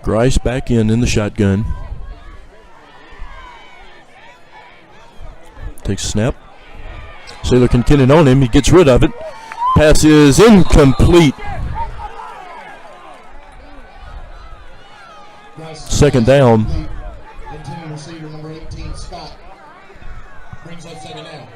Grice back in the shotgun. Takes a snap. Sailor contending on him. He gets rid of it. Pass is incomplete. 2nd down. Intended receiver number 18, Scott. Brings up 2nd down.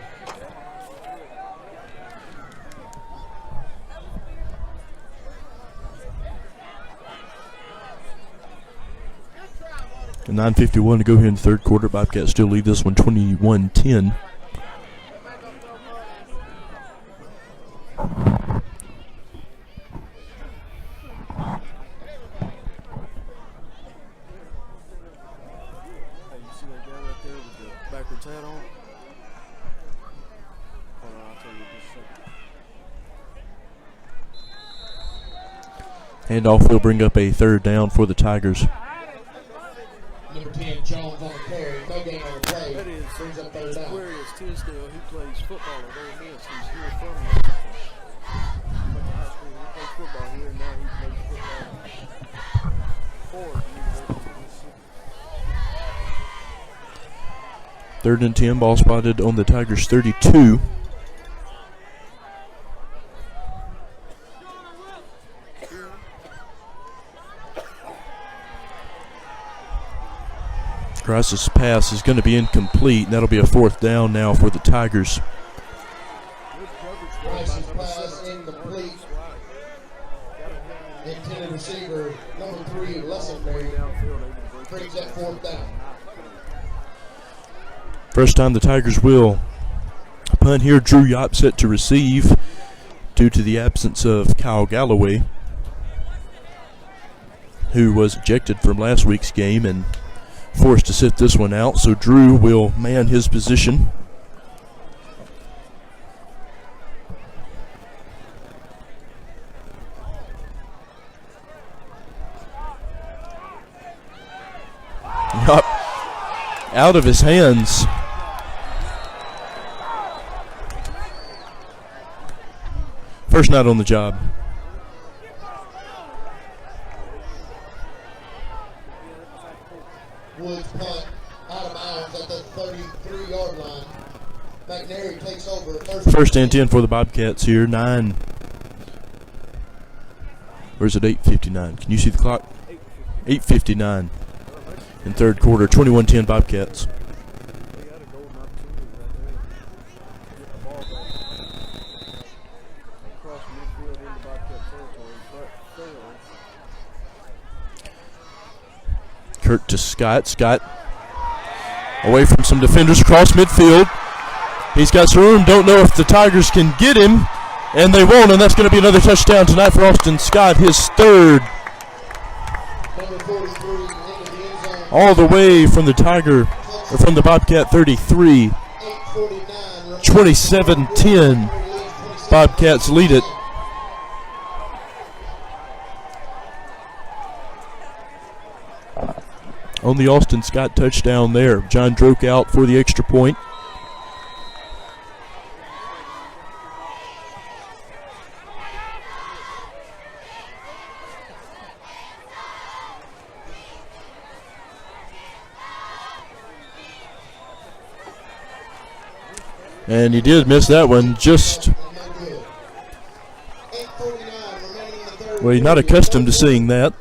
And 9:51 to go here in the 3rd quarter. Bobcats still lead this one 21-10. Handoff will bring up a 3rd down for the Tigers. Number 10, Jones on the carry. No gain on the play. That is brings up 3rd down. Aquarius Tisdale. He plays football at Ole Miss. He's here from Lexington. Went to high school. He played football here, and now he plays football for the University of Mississippi. 3rd and 10, ball spotted on the Tigers 32. Grice's pass is going to be incomplete, and that'll be a 4th down now for the Tigers. Grice's pass incomplete. Intended receiver number 3, Lexington, brings that 4th down. First time the Tigers will punt here. Drew Yop set to receive due to the absence of Kyle Galloway, who was ejected from last week's game and forced to sit this one out. So Drew will man his position. Yup. Out of his hands. First night on the job. Woods punt out of bounds at the 33-yard line. McNary takes over. First and 10 for the Bobcats here. 9. Where's it? 8:59. Can you see the clock? 8:59 in 3rd quarter. 21-10 Bobcats. Kurt to Scott. Scott away from some defenders across midfield. He's got some room. Don't know if the Tigers can get him, and they won't, and that's going to be another touchdown tonight for Austin Scott, his 3rd. All the way from the from the Bobcat 33. 27-10. Bobcats lead it. On the Austin Scott touchdown there. John Droke out for the extra point. And he did miss that one. Well, he's not accustomed to seeing that.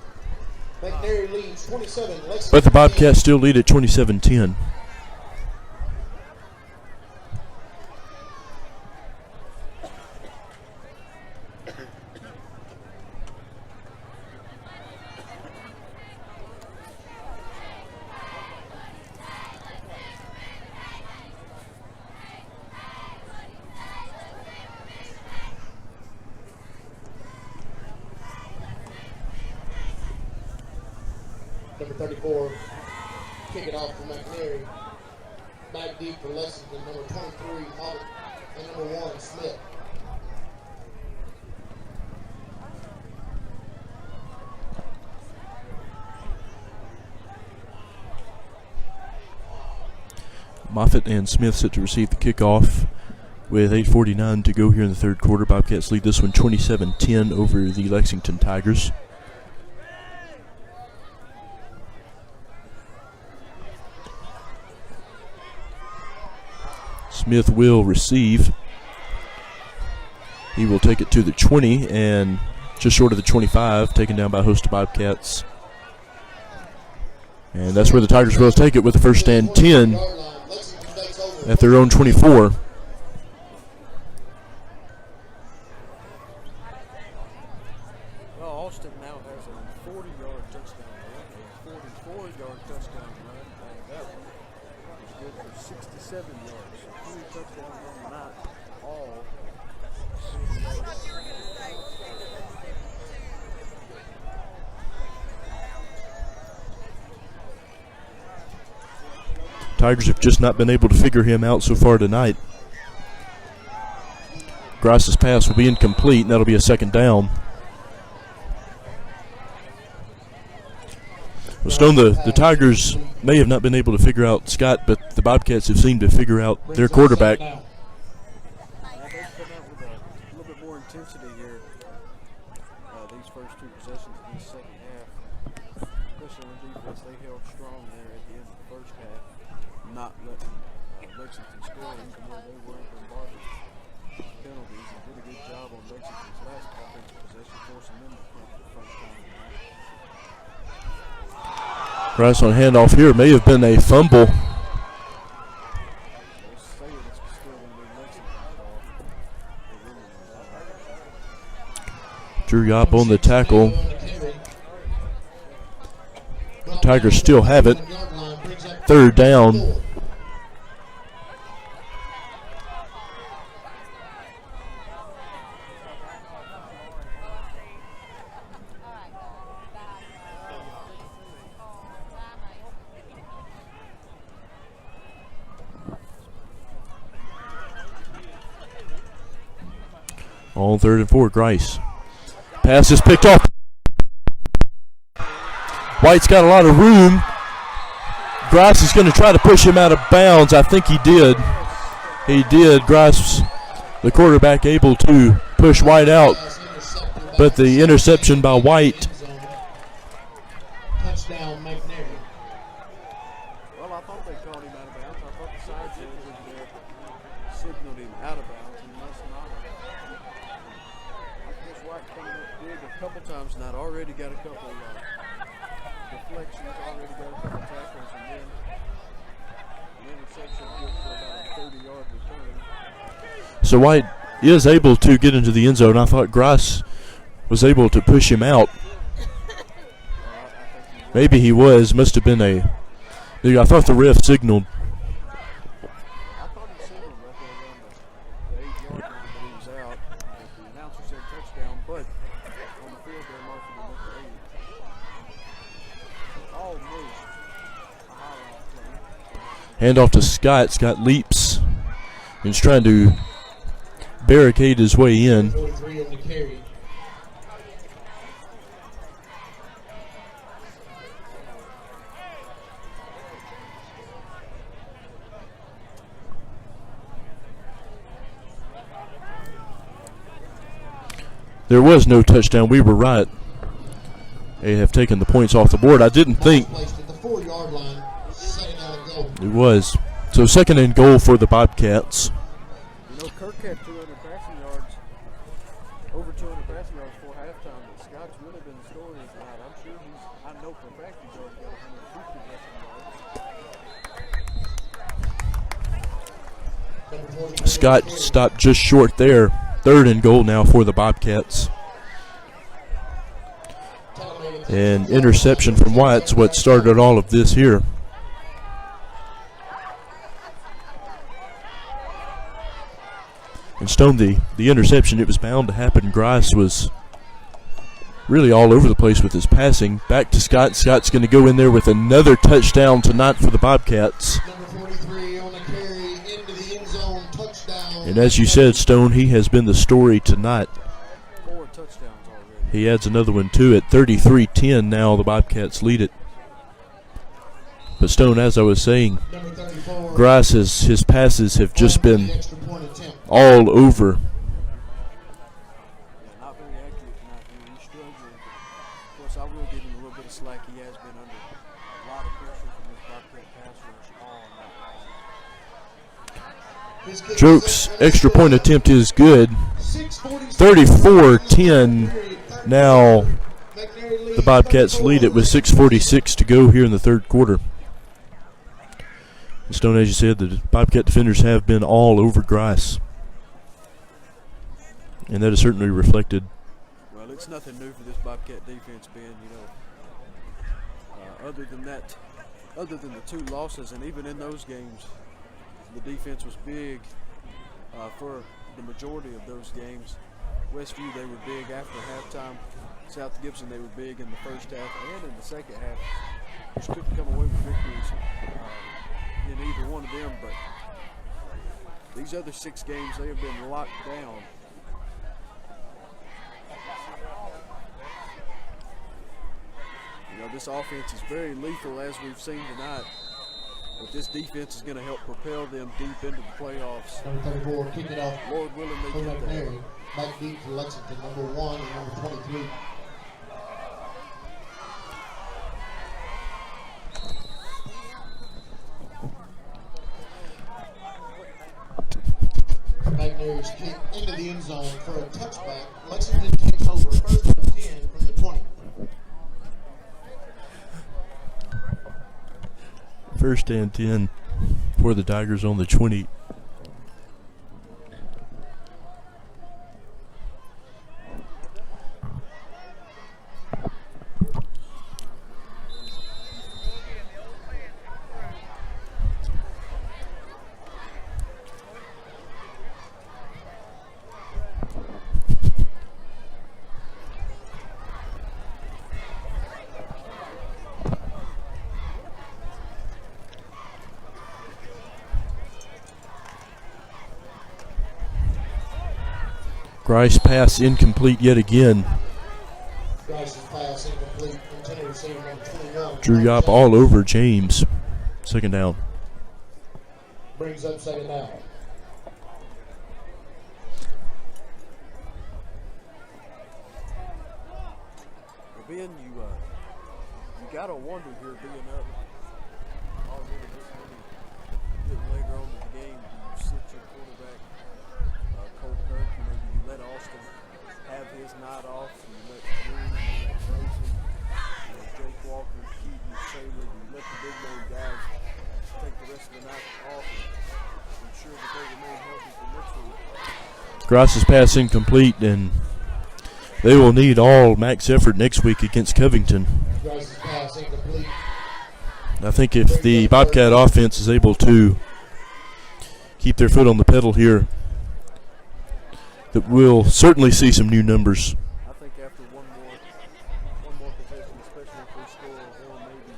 But the Bobcats still lead at 27-10. Number 34, kick it off for McNary. Back deep for Lexington, number 23, Hobbit, and number 1, Smith. Moffitt and Smith set to receive the kickoff with 8:49 to go here in the 3rd quarter. Bobcats lead this one 27-10 over the Lexington Tigers. Smith will receive. He will take it to the 20 and just short of the 25, taken down by a host of Bobcats. And that's where the Tigers will take it with the 1st and 10 at their own 24. Well, Austin now has a 40-yard touchdown run, a 44-yard touchdown run, and that one is good for 67 yards. So 3 touchdowns on the night, all 60 yards. Tigers have just not been able to figure him out so far tonight. Grice's pass will be incomplete, and that'll be a 2nd down. Well, Stone, the Tigers may have not been able to figure out Scott, but the Bobcats have seemed to figure out their quarterback. They've come out with a little bit more intensity here these first 2 possessions in this second half. Especially on defense, they held strong there at the end of the first half, not letting scoring to where they weren't bombarded penalties and did a good job on Lexington's last offensive possession, forcing them to punt the first time tonight. Grice on handoff here. May have been a fumble. They'll say it, it's still going to be Lexington's ball. Drew Yop on the tackle. Tigers still have it. Third down. On 3rd and 4, Grice. Pass is picked off. White's got a lot of room. Grice is going to try to push him out of bounds. I think he did. He did. Grice, the quarterback, able to push White out. But the interception by White. Touchdown, McNair. Well, I thought they called him out of bounds. I thought the side judge was there signaled him out of bounds. He must not have. I guess White coming up big a couple times tonight. Already got a couple deflections, already got a couple tackles, and then an interception good for about a 30-yard return. So White is able to get into the end zone. I thought Grice was able to push him out. Maybe he was. Must have been a. I thought the ref signaled. I thought he signaled right there around the 8-yard line that he was out. The announcer said touchdown, but on the field they're marking him at the 8. Almost a highlight play. Hand off to Scott. Scott leaps. He's trying to barricade his way in. 43 on the carry. There was no touchdown. We were right. They have taken the points off the board. I didn't think Placed at the 4-yard line. Second down and goal. it was. So 2nd and goal for the Bobcats. You know, Kirk had 200 passing yards, over 200 passing yards before halftime, but Scott's really been the story tonight. I'm sure I know for a fact he's already got 150 passing yards. Scott stopped just short there. 3rd and goal now for the Bobcats. And interception from White's what started all of this here. And Stone, the interception, it was bound to happen. Grice was really all over the place with his passing. Back to Scott. Scott's going to go in there with another touchdown tonight for the Bobcats. Number 43 on the carry into the end zone. Touchdown. And as you said, Stone, he has been the story tonight. 4 touchdowns already. He adds another one to it. 33-10 now, the Bobcats lead it. But Stone, as I was saying, Number 34. Grice, his passes have just The been extra point attempt. all over. Yeah, not very accurate tonight. He's struggling. Of course, I will give him a little bit of slack. He has been under a lot of pressure from this Bobcat pass rush all night long. His kick is Jokes' up. extra point attempt is good. 34-10 now. The Bobcats lead it with 6:46 to go here in the 3rd quarter. Stone, as you said, the Bobcat defenders have been all over Grice. And that is certainly reflected. Well, it's nothing new for this Bobcat defense, Ben. You know, other than that, other than the 2 losses, and even in those games, the defense was big for the majority of those games. Westview, they were big after halftime. South Gibson, they were big in the first half and in the second half. Just couldn't come away with victories in either one of them, but these other 6 games, they have been locked down. You know, this offense is very lethal, as we've seen tonight, but this defense is going to help propel them deep into the playoffs. Number 34, kick it off. Lord willing, they For get there. McNary. Back deep for Lexington. Number 1 and number 23. McNair's kick into the end zone for a touchback. Lexington takes over 1st and 10 from the 20. 1st and 10 for the Tigers on the 20. Grice pass incomplete yet again. Grice's pass incomplete. Intended receiver number 21. Drew Yop all over James. 2nd down. Brings up 2nd down. Well, Ben, you gotta wonder here, being up already this many, getting later on in the game, do you sit your quarterback, Cole Kirk, maybe you let Austin have his night off, and you let Drew, you let Grayson, Jake Walker, Keaton, Taylor, you let the big name guys take the rest of the night off and ensure that they remain healthy for next week? Grice's pass incomplete, and they will need all max effort next week against Covington. Grice's pass incomplete. I think if the Bobcat offense is able to keep their foot on the pedal here, that we'll certainly see some new numbers. I think after one more possession, especially if they score, or maybe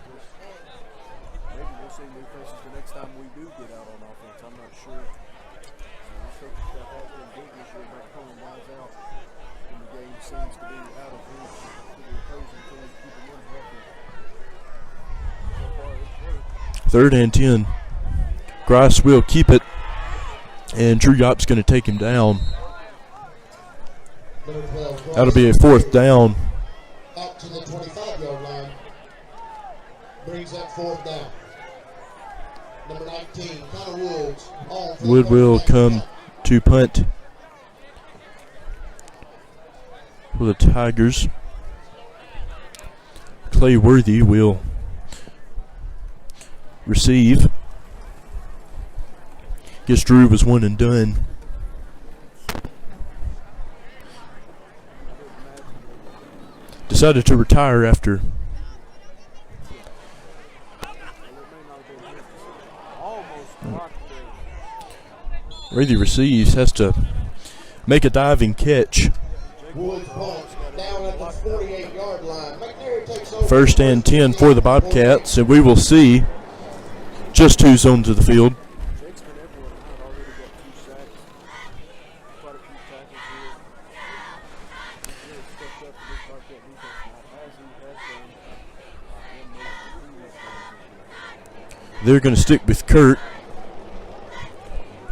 we'll see new faces the next time we do get out on offense. I'm not sure. This coaching staff has been good this year about pulling guys out when the game seems to be out of reach to the opposing team, keeping them healthy. So far, it's worked. 3rd and 10. Grice will keep it, and Drew Yop's going to take him down. That'll be a 4th down. Out to the 25-yard line. Brings up 4th down. Number 19, Connor Woods. Wood will come to punt for the Tigers. Clay Worthy will receive. Guess Drew was one and done. Decided to retire after Worthy receives, has to make a diving catch. Woods punt down at the 48-yard line. McNair takes over. 1st and 10 for the Bobcats, and we will see just 2 zones of the field. Jake's been everywhere tonight, already got 2 sacks, quite a few tackles here. He's really stepped up for this Bobcat defense tonight, as he has done in most previous games. They're going to stick with Kurt.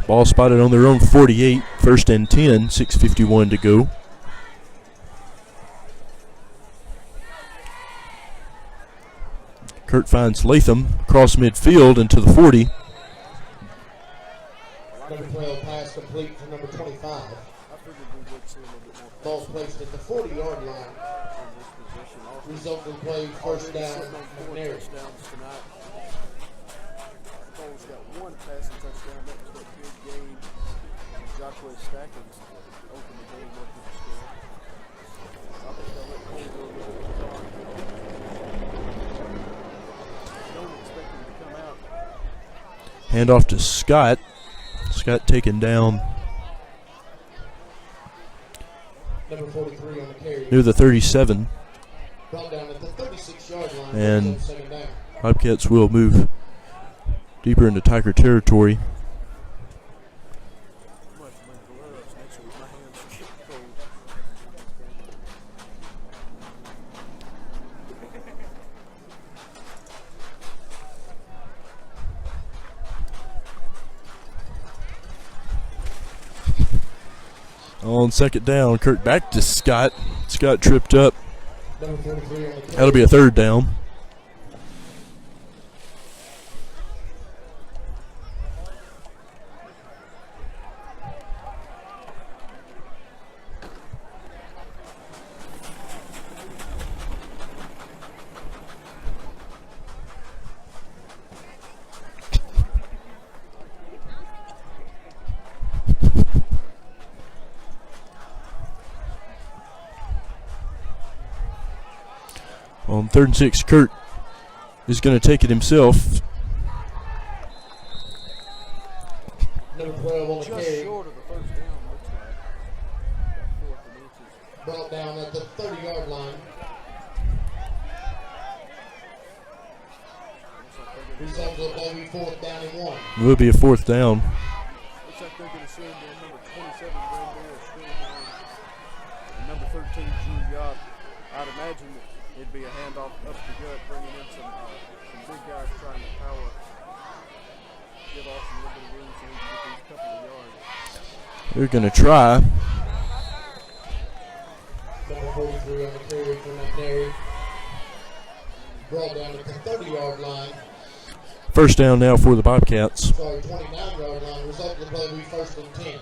Ball spotted on their own 48, 1st and 10, 6:51 to go. Kurt finds Latham across midfield into the 40. Number 12 pass complete to number 25. I figured we would see a little bit more Ball placed at the 40-yard line. in this position. Also, Resulting play 1st down. sitting on 4 McNair. touchdowns tonight. Cole's got 1 passing touchdown. That was that big game. Jacques Stackins opened the game up with the score. I think they'll let Cole go with it. Don't expect him to come out. Hand off to Scott. Scott taken down Number 43 on the carry. near the 37. Brought down at the 36-yard line. And Brings up 2nd down. Bobcats will move deeper into Tiger territory. I'm going to have to bring gloves next week. My hands are getting cold. On 2nd down, Kurt back to Scott. Scott tripped up. Number 43 on the carry. That'll be a 3rd down. On 3rd and 6, Kurt is going to take it himself. Number 12 on the Just carry. short of the first down, looks like. About 4th and inches. Brought down at the 30-yard line. Result will be 4th down and 1. Will be a 4th down. Looks like they're going to send in number 27, Brandon Stringman, and number 13, Drew Yacht. I'd imagine that it'd be a handoff up the gut, bringing in some big guys trying to power, get off a little bit of room so we can get these couple of yards. They're going to try. Number 43 on the carry for McNary. Brought down at the 30-yard line. 1st down now for the Bobcats. Sorry, 29-yard line. Result of the play will be 1st and 10.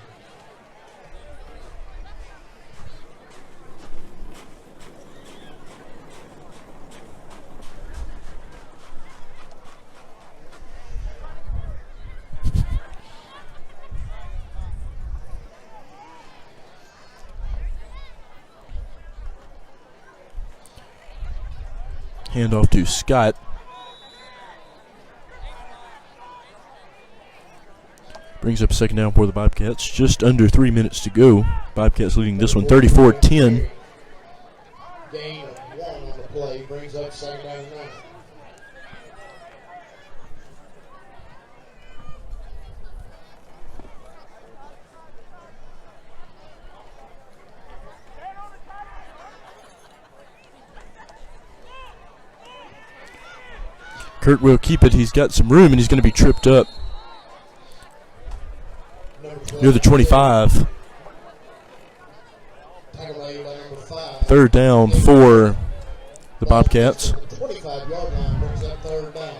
Handoff to Scott. Brings up a 2nd down for the Bobcats. Just under 3 minutes to go. Bobcats leading this one 34-10. Gain of 1 on the play brings up 2nd down and 9. Kurt will keep it. He's got some room and he's going to be tripped up near the 25. 3rd down for the Bobcats. 25-yard line brings up 3rd down.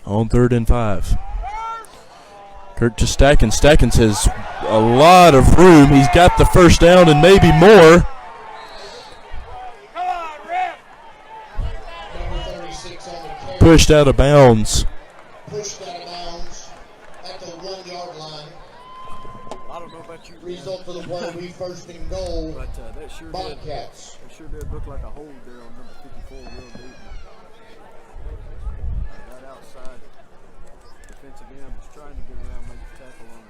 On 3rd and 5. Kurt to Stackins. Stackins has a lot of room. He's got the 1st down and maybe more. Number 36 on the carry. Pushed out of bounds. Pushed out of bounds at the 1-yard line. I don't know about you, Result of the play will be 1st and goal. but that sure did. Bobcats. That sure did look like a hold there on number 54, Will Newton. That outside defensive end was trying to get around, make a tackle on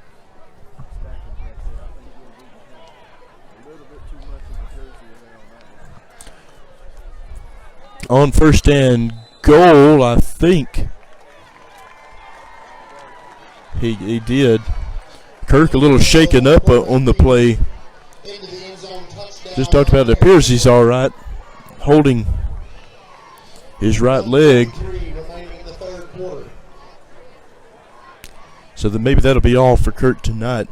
Stackins right there. I think Will Newton had a little bit too much of a jersey around that one. On 1st and goal, I think. He did. Kirk a little shaken up on the play. Into the end zone, touchdown. Just talked about it. Appears he's all right. Holding his right leg. 3 remaining in the 3rd quarter. So that maybe that'll be all for Kurt tonight.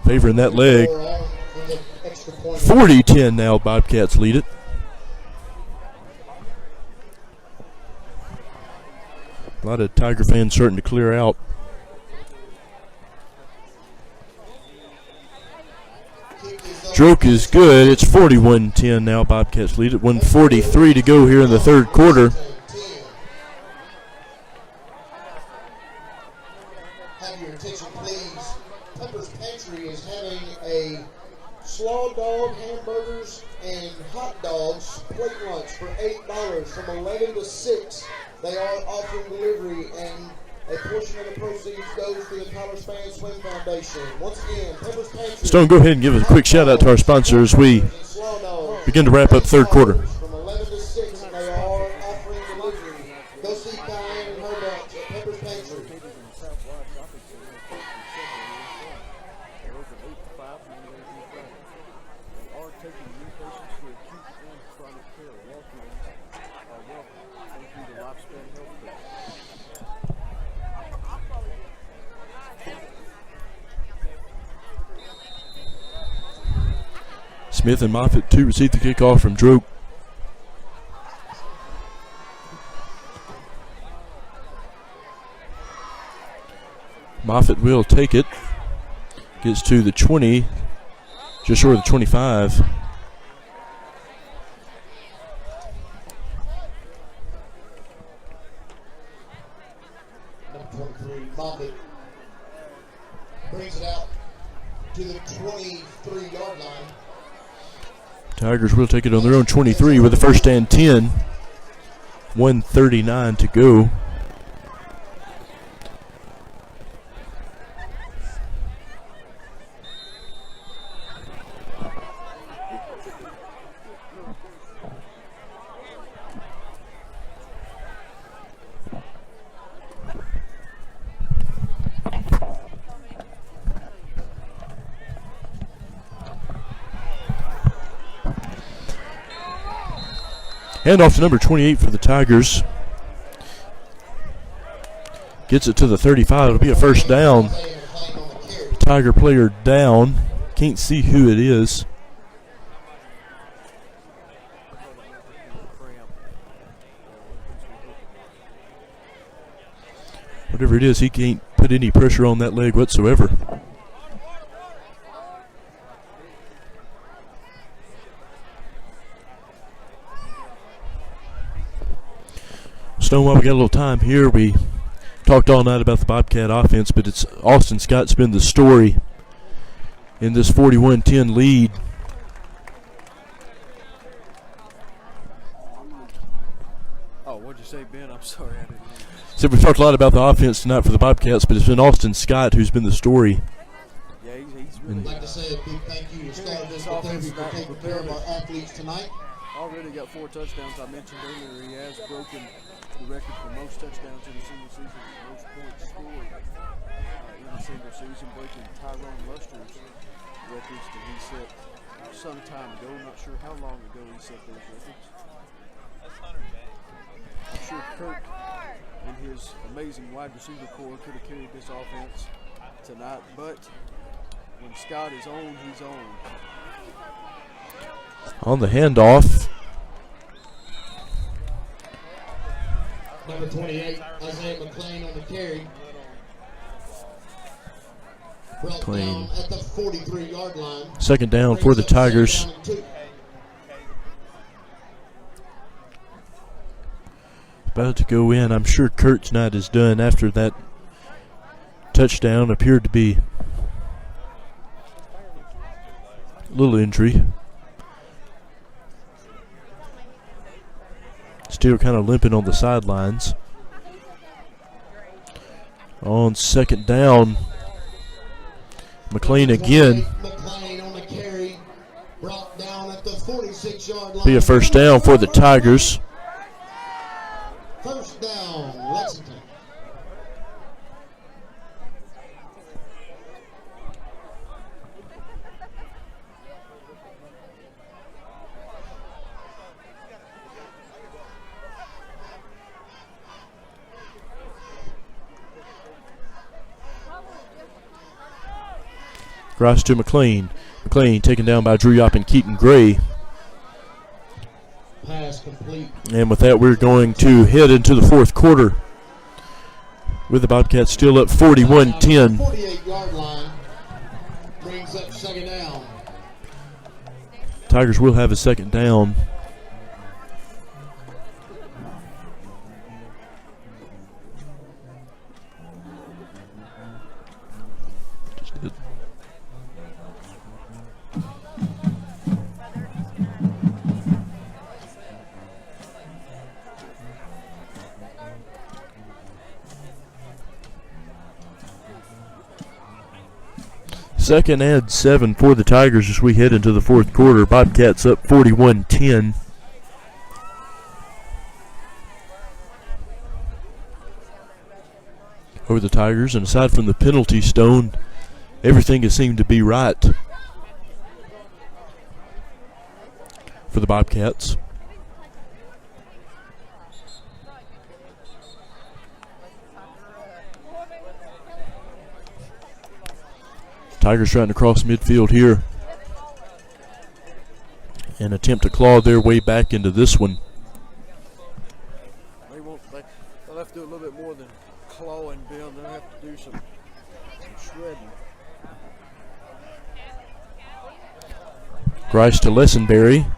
Favoring that leg. 40-10 now. Bobcats lead it. A lot of Tiger fans starting to clear out. Stroke is good. It's 41-10 now. Bobcats lead it. 1:43 to go here in the 3rd quarter. Have your attention, please. Pepper's Pantry is having a slaw dog, hamburgers, and hot dogs plate lunch for $8 from 11 to 6. They are offering delivery, and a portion of the proceeds goes to the Tyler Span Swim Foundation. Once again, Pepper's Pantry. Stone, go ahead and give a quick shout out to our sponsors as we begin to wrap up 3rd quarter. From 11 to 6, and they are offering delivery. Go see Diane and her bunch at Pepper's Pantry. Located in the Southwide Shopping Center in February. They're open 8 to 5 Monday through Friday. They are taking new patients for acute and chronic care. Walk-ins are welcome. Thank you to Lifespan Healthcare. Smith and Moffitt to receive the kickoff from Droke. Moffitt will take it. Gets to the 20, just short of the 25. Number 23, Bobby brings it out to the 23-yard line. Tigers will take it on their own 23 with a first and 10. 1:39 to go. Hand off to number 28 for the Tigers. Gets it to the 35. It'll be a first down. Tiger player down. Can't see who it is. Whatever it is, he can't put any pressure on that leg whatsoever. Stone, while we got a little time here, we talked all night about the Bobcat offense, but it's Austin Scott's been the story in this 41-10 lead. Oh, what'd you say, Ben? I'm sorry, I didn't. So we've talked a lot about the offense tonight for the Bobcats, but it's been Austin Scott who's been the story. Yeah, he's really. I'd like to say a big thank you to Star Physical Therapy for taking care of our athletes tonight. Already got 4 touchdowns. I mentioned earlier he has broken the record for most touchdowns in a single season, most points scored in a single season, breaking Tyrone Luster's records that he set some time ago. Not sure how long ago he set those records. I'm sure Kurt and his amazing wide receiver core could have carried this offense tonight, but when Scott is on, he's on. On the handoff. Number 28, Isaiah McLean on the carry. Brought McLean. down at the 43-yard line. Second down for the Tigers. About to go in. I'm sure Kurt's night is done after that touchdown. Appeared to be a little injury. Still kind of limping on the sidelines. On second down, McLean again. McLean on the carry, brought down at the 46-yard line. Be a first down for the Tigers. First down, Lexington. Cross to McLean. McLean taken down by Drew Yop and Keaton Gray. Pass complete. And with that, we're going to head into the fourth quarter with the Bobcats still up 41-10. 48-yard line brings up second down. Tigers will have a second down. Second and 7 for the Tigers as we head into the fourth quarter. Bobcats up 41-10. Over the Tigers, and aside from the penalty, Stone, everything has seemed to be right for the Bobcats. Tigers trying to cross midfield here and attempt to claw their way back into this one. They'll have to do a little bit more than clawing, Bill. They'll have to do some shredding. Grice to Lessenberry,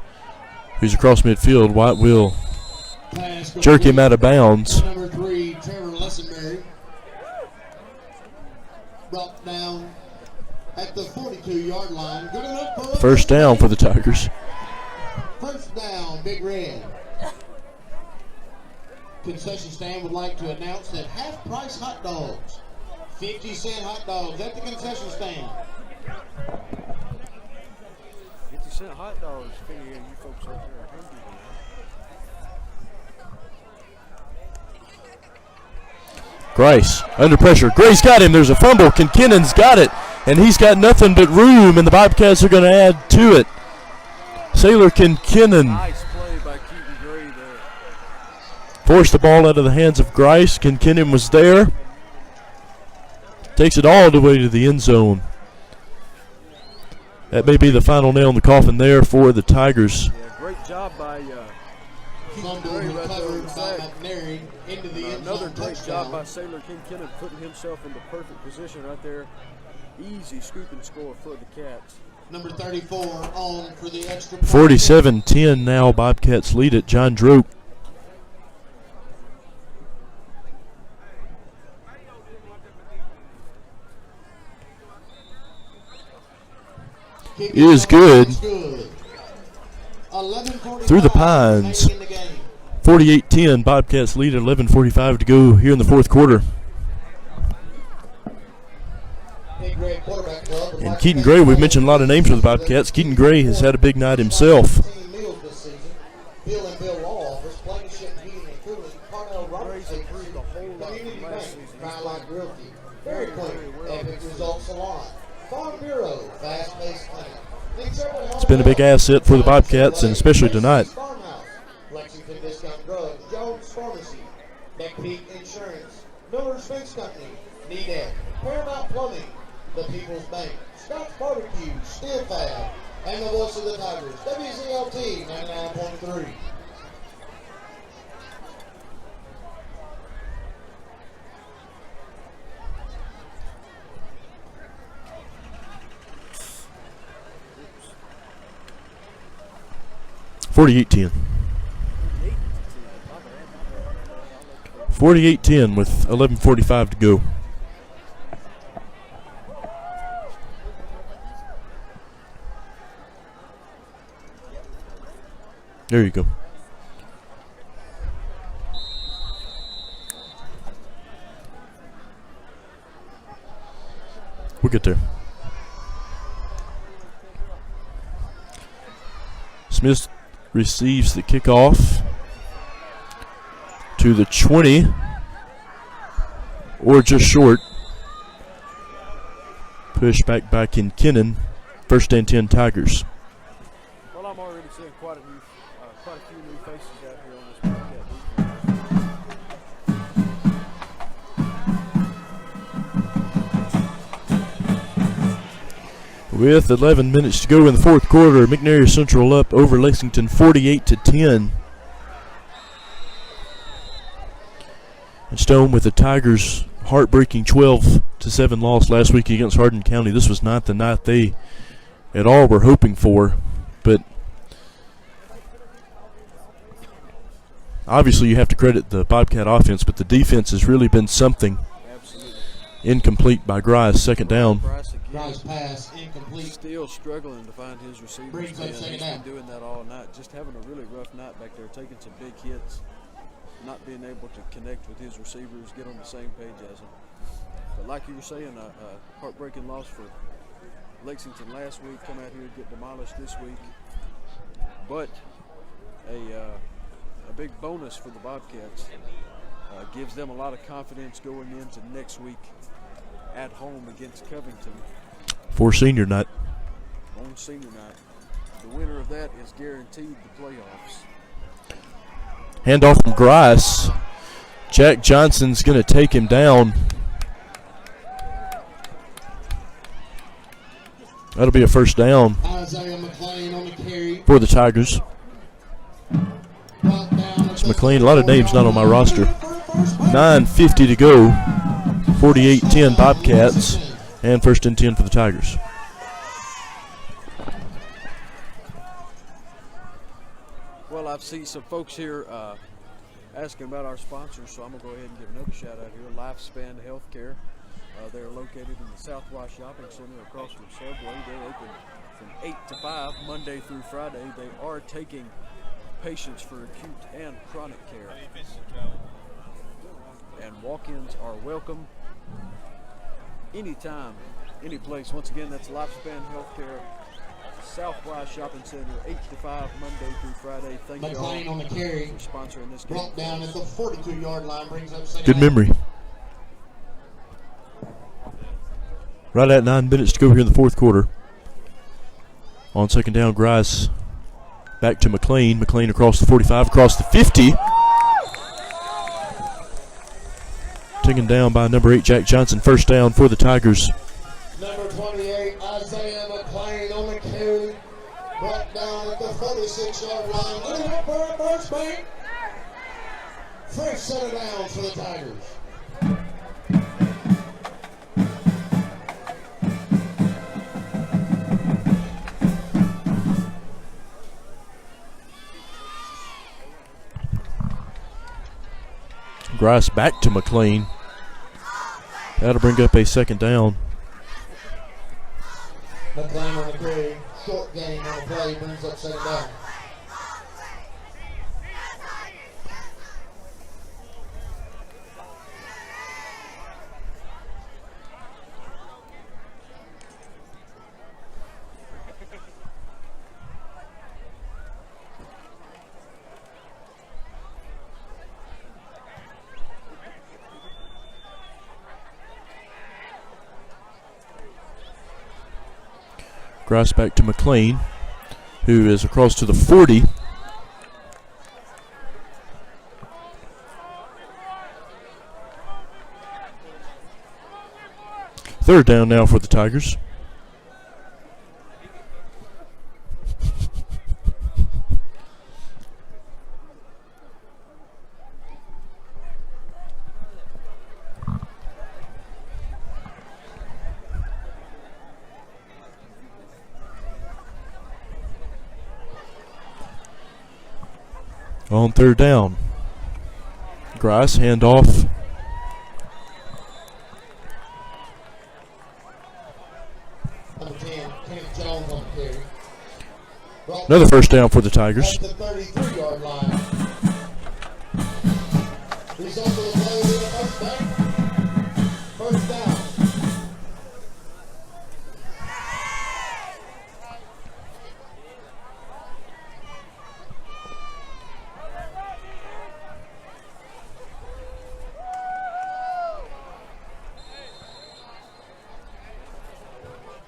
who's across midfield. White will jerk him out of bounds. Number 3, Trevor Lessenberry. Brought down at the 42-yard line. Good enough for First down for the Tigers. First down, Big Red. Concession stand would like to announce that half-price hot dogs, 50-cent hot dogs at the concession stand. 50-cent hot dogs. Figure you folks out there are hungry. Grice under pressure. Gray's got him. There's a fumble. Kinkinnon's got it. And he's got nothing but room, and the Bobcats are going to add to it. Sailor Kinkinnon Nice play by Keaton Gray there. forced the ball out of the hands of Grice. Kinkinnon was there. Takes it all the way to the end zone. That may be the final nail in the coffin there for the Tigers. Yeah, great job by Keaton Gray right there on the sack. Into the end Another zone great touchdown. job by Sailor Kinkinnon putting himself into perfect position right there. Easy scoop and score for the Cats. Number 34 on for the extra point. 47-10 now. Bobcats lead it. John Droke is good through the Pines. 48-10. Bobcats lead at 11:45 to go here in the fourth quarter. And Keaton Gray, we've mentioned a lot of names for the Bobcats. Keaton Gray has had a big night himself. Bill and Bill Law, first Plainship Heating and Cooling, Parnell Roberts, improved a whole lot Community from Bank, last season. Crowdline Realty, Very Clean, Epic Results Salon, Farm Bureau, Fast Paced Clinic. It's been a big asset for the Bobcats, and especially tonight. Farmhouse, Lexington Discount Drugs, Jones Pharmacy, Neck Peak Insurance, Miller's Fence Company, NEDEC, Paramount Plumbing, The People's Bank, Scott's Barbecue, Steel Fab, and the voice of the Tigers, WZLT 99.3. $48-10. 48-10 with 11:45 to go. There you go. We'll get there. Smith receives the kickoff to the 20, or just short. Push back by Kinkinnon. First and 10 Tigers. Well, I'm already seeing quite a few new faces out here on this Bobcat defense. With 11 minutes to go in the fourth quarter, McNair Central up over Lexington 48-10. And Stone with the Tigers' heartbreaking 12-7 loss last week against Hardin County. This was not the night they at all were hoping for, but obviously you have to credit the Bobcat offense, but the defense has really been something. Absolutely. Incomplete by Grice, second down. Grice pass, incomplete. Still struggling to find his receivers. Brings up Man, second he's down. been doing that all night. Just having a really rough night back there, taking some big hits, not being able to connect with his receivers, get on the same page as him. But like you were saying, a heartbreaking loss for Lexington last week. Come out here and get demolished this week. But a big bonus for the Bobcats. Gives them a lot of confidence going into next week at home against Covington. For senior night. On senior night. The winner of that is guaranteed the playoffs. Handoff from Grice. Jack Johnson's going to take him down. That'll be a first down Isaiah McLean on the carry. for the Tigers. It's McLean. A lot of names not on my roster. 9:50 to go. 48-10 Bobcats. And first and 10 for the Tigers. I see some folks here asking about our sponsors, so I'm going to go ahead and give another shout out here. Lifespan Healthcare. They're located in the Southwest Shopping Center across from Subway. They're open from 8 to 5, Monday through Friday. They are taking patients for acute and chronic care. And walk-ins are welcome anytime, any place. Once again, that's Lifespan Healthcare, Southwest Shopping Center, 8 to 5, Monday through Friday. Thank you all on the carry. for sponsoring this game. Brought down at the 42-yard line, brings up second Good down. memory. Right at 9 minutes to go here in the fourth quarter. On second down, Grice back to McLean. McLean across the 45, across the 50. Taken down by number 8, Jack Johnson. First down for the Tigers. Number 28, Isaiah McLean on the carry. Brought down at the 46-yard line. Looking up for a first bank. Fresh set of downs for the Tigers. Grice back to McLean. That'll bring up a second down. McLean on the carry. Short game on the play. Brings up second down. Grice back to McLean, who is across to the 40. Third down now for the Tigers. On third down, Grice handoff. Number 10, Kenneth Jones on the carry. Another first down for the Tigers. At the 33-yard line. Result of the play will be a first down. First down.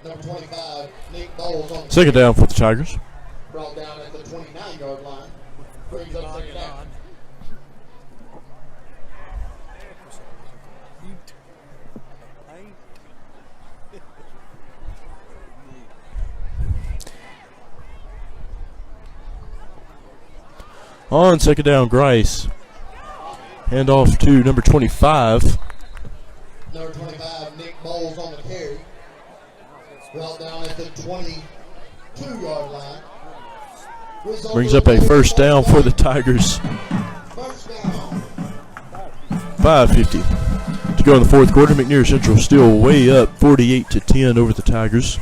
Number 25, Nick Bowles on the Second down for the Tigers. brought down at the 29-yard line. Brings up second down. On second down, Grice. Handoff to number 25. Number 25, Nick Bowles on the carry. Brought down at the 22-yard line. Result Brings of up a the first down for the Tigers. First down. 5:50 to go in the fourth quarter. McNair Central still way up, 48-10 over the Tigers.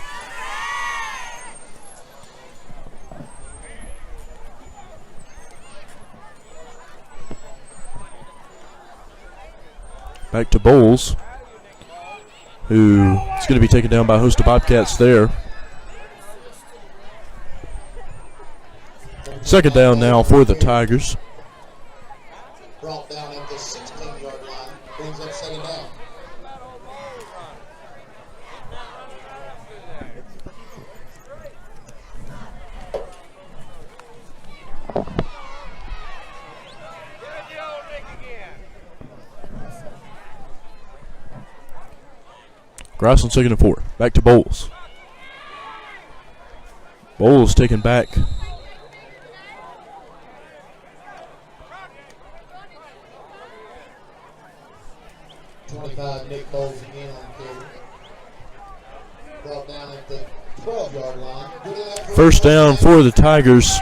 Back to Bowles, who is going to be taken down by a host of Bobcats there. Second down now for the Tigers. Brought down at the 16-yard line. Brings up second down. Grice on second and 4. Back to Bowles. Bowles taken back. Nick Bowles again on the carry. Brought down at the 12-yard line. First down for the Tigers.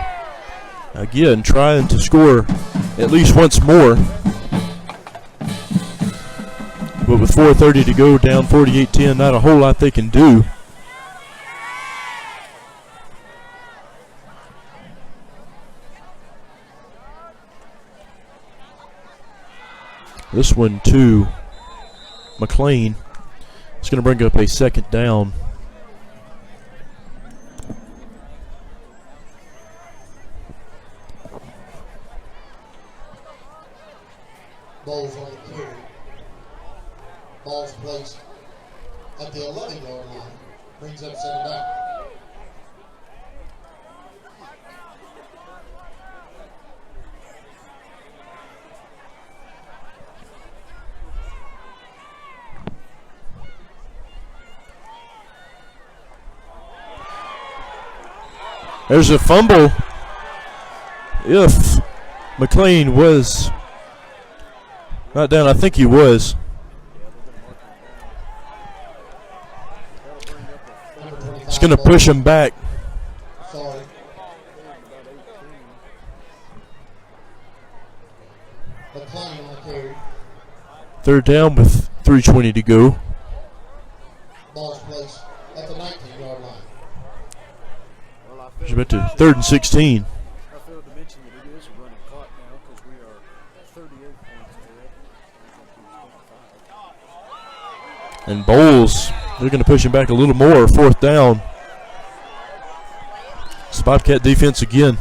Again, trying to score at least once more. But with 4:30 to go, down 48-10, not a whole lot they can do. This one to McLean. It's going to bring up a second down. Ball's on the carry. Ball's placed at the 11-yard line. Brings up second down. There's a fumble. If McLean was not down, I think he was. It's going to push him back. Sorry. McLean on the carry. Third down with 3:20 to go. Ball's placed at the 19-yard line. He's about to 3rd and 16. I failed to mention that it is a running clock now because we are 38 points ahead. And Bowles, they're going to push him back a little more. 4th down. It's the Bobcat defense again.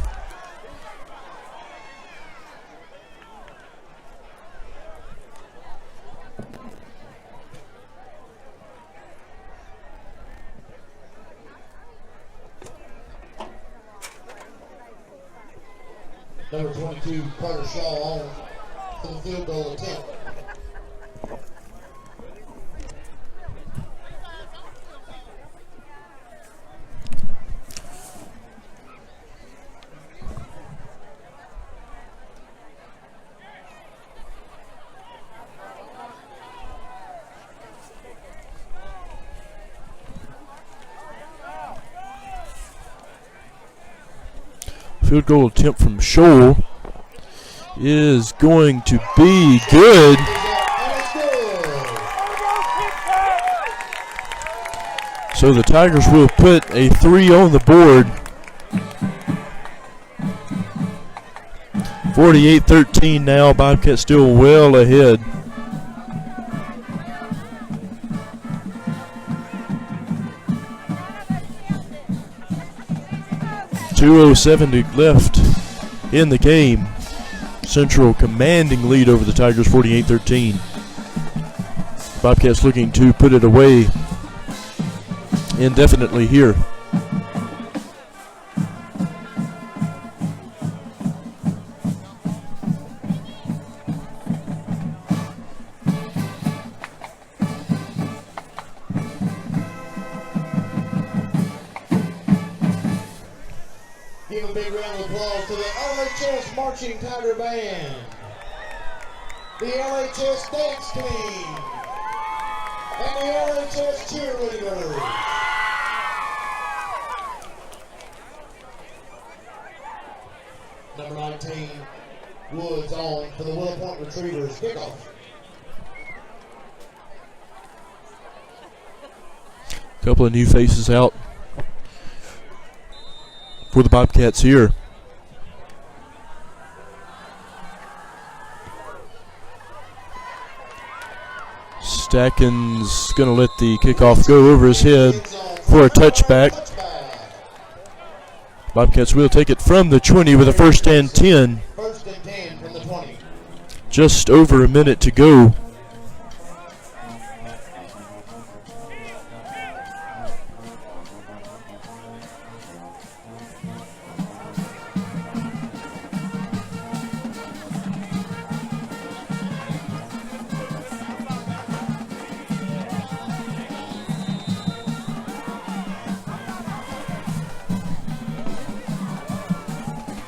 Number 22, Carter Shaw on for the field goal attempt. Field goal attempt from Scholl is going to be good. So the Tigers will put a 3 on the board. 48-13 now. Bobcats still well ahead. .207 left in the game. Central commanding lead over the Tigers, 48-13. Bobcats looking to put it away indefinitely here. Give a big round of applause to the LHS Marching Tiger Band, the LHS Dance Team, and the LHS Cheerleaders. Number 19, Woods on for the Willow Point Retrievers kickoff. Couple of new faces out for the Bobcats here. Stackens going to let the kickoff go over his head for a touchback. Bobcats will take it from the 20 with a 1st and 10. 1st and 10 from the 20. Just over a minute to go.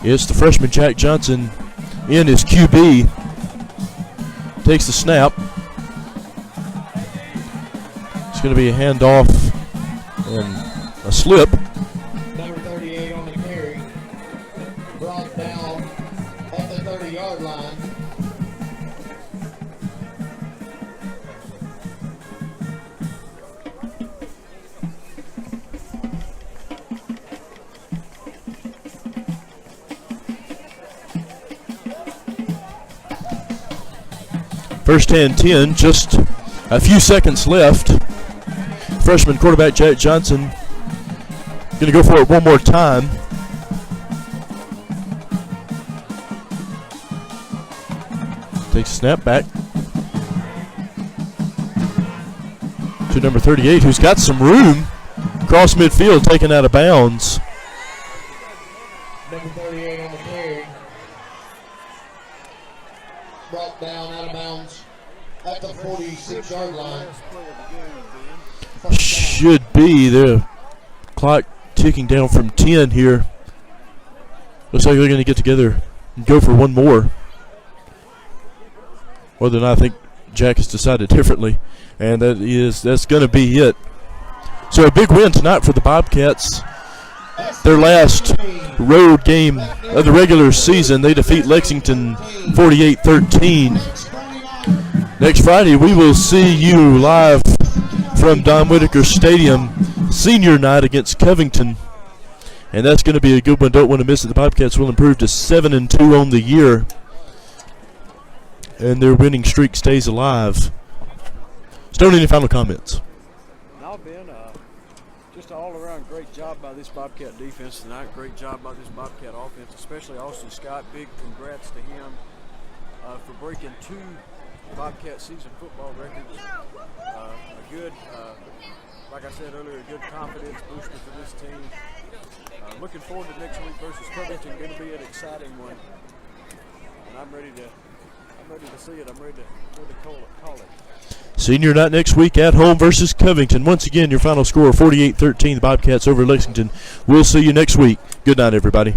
It's the freshman Jack Johnson in his QB. Takes the snap. It's going to be a handoff and a slip. Number 38 on the carry. Brought down First and 10, just a few seconds left. Freshman quarterback Jack Johnson going to go for it one more time. Takes a snap back to number 38, who's got some room. Cross midfield, taken out of bounds. Number 38 on the carry. Brought down out of bounds at the 46-yard line. Should be the clock ticking down from 10 here. Looks like they're going to get together and go for one more. Whether or not I think Jack has decided differently, and that's going to be it. So a big win tonight for the Bobcats. Their last road game of the regular season, they defeat Lexington 48-13. Next Friday, we will see you live from Don Whitaker Stadium, senior night against Covington. And that's going to be a good one. Don't want to miss it. The Bobcats will improve to 7-2 on the year, and their winning streak stays alive. Stone, any final comments? No, Ben, just an all-around great job by this Bobcat defense tonight. Great job by this Bobcat offense, especially Austin Scott. Big congrats to him for breaking 2 Bobcat season football records. A good, like I said earlier, a good confidence booster for this team. Looking forward to next week versus Covington. Going to be an exciting one, and I'm ready to see it. I'm ready to call it. Senior night next week at home versus Covington. Once again, your final score 48-13. The Bobcats over Lexington. We'll see you next week. Good night, everybody.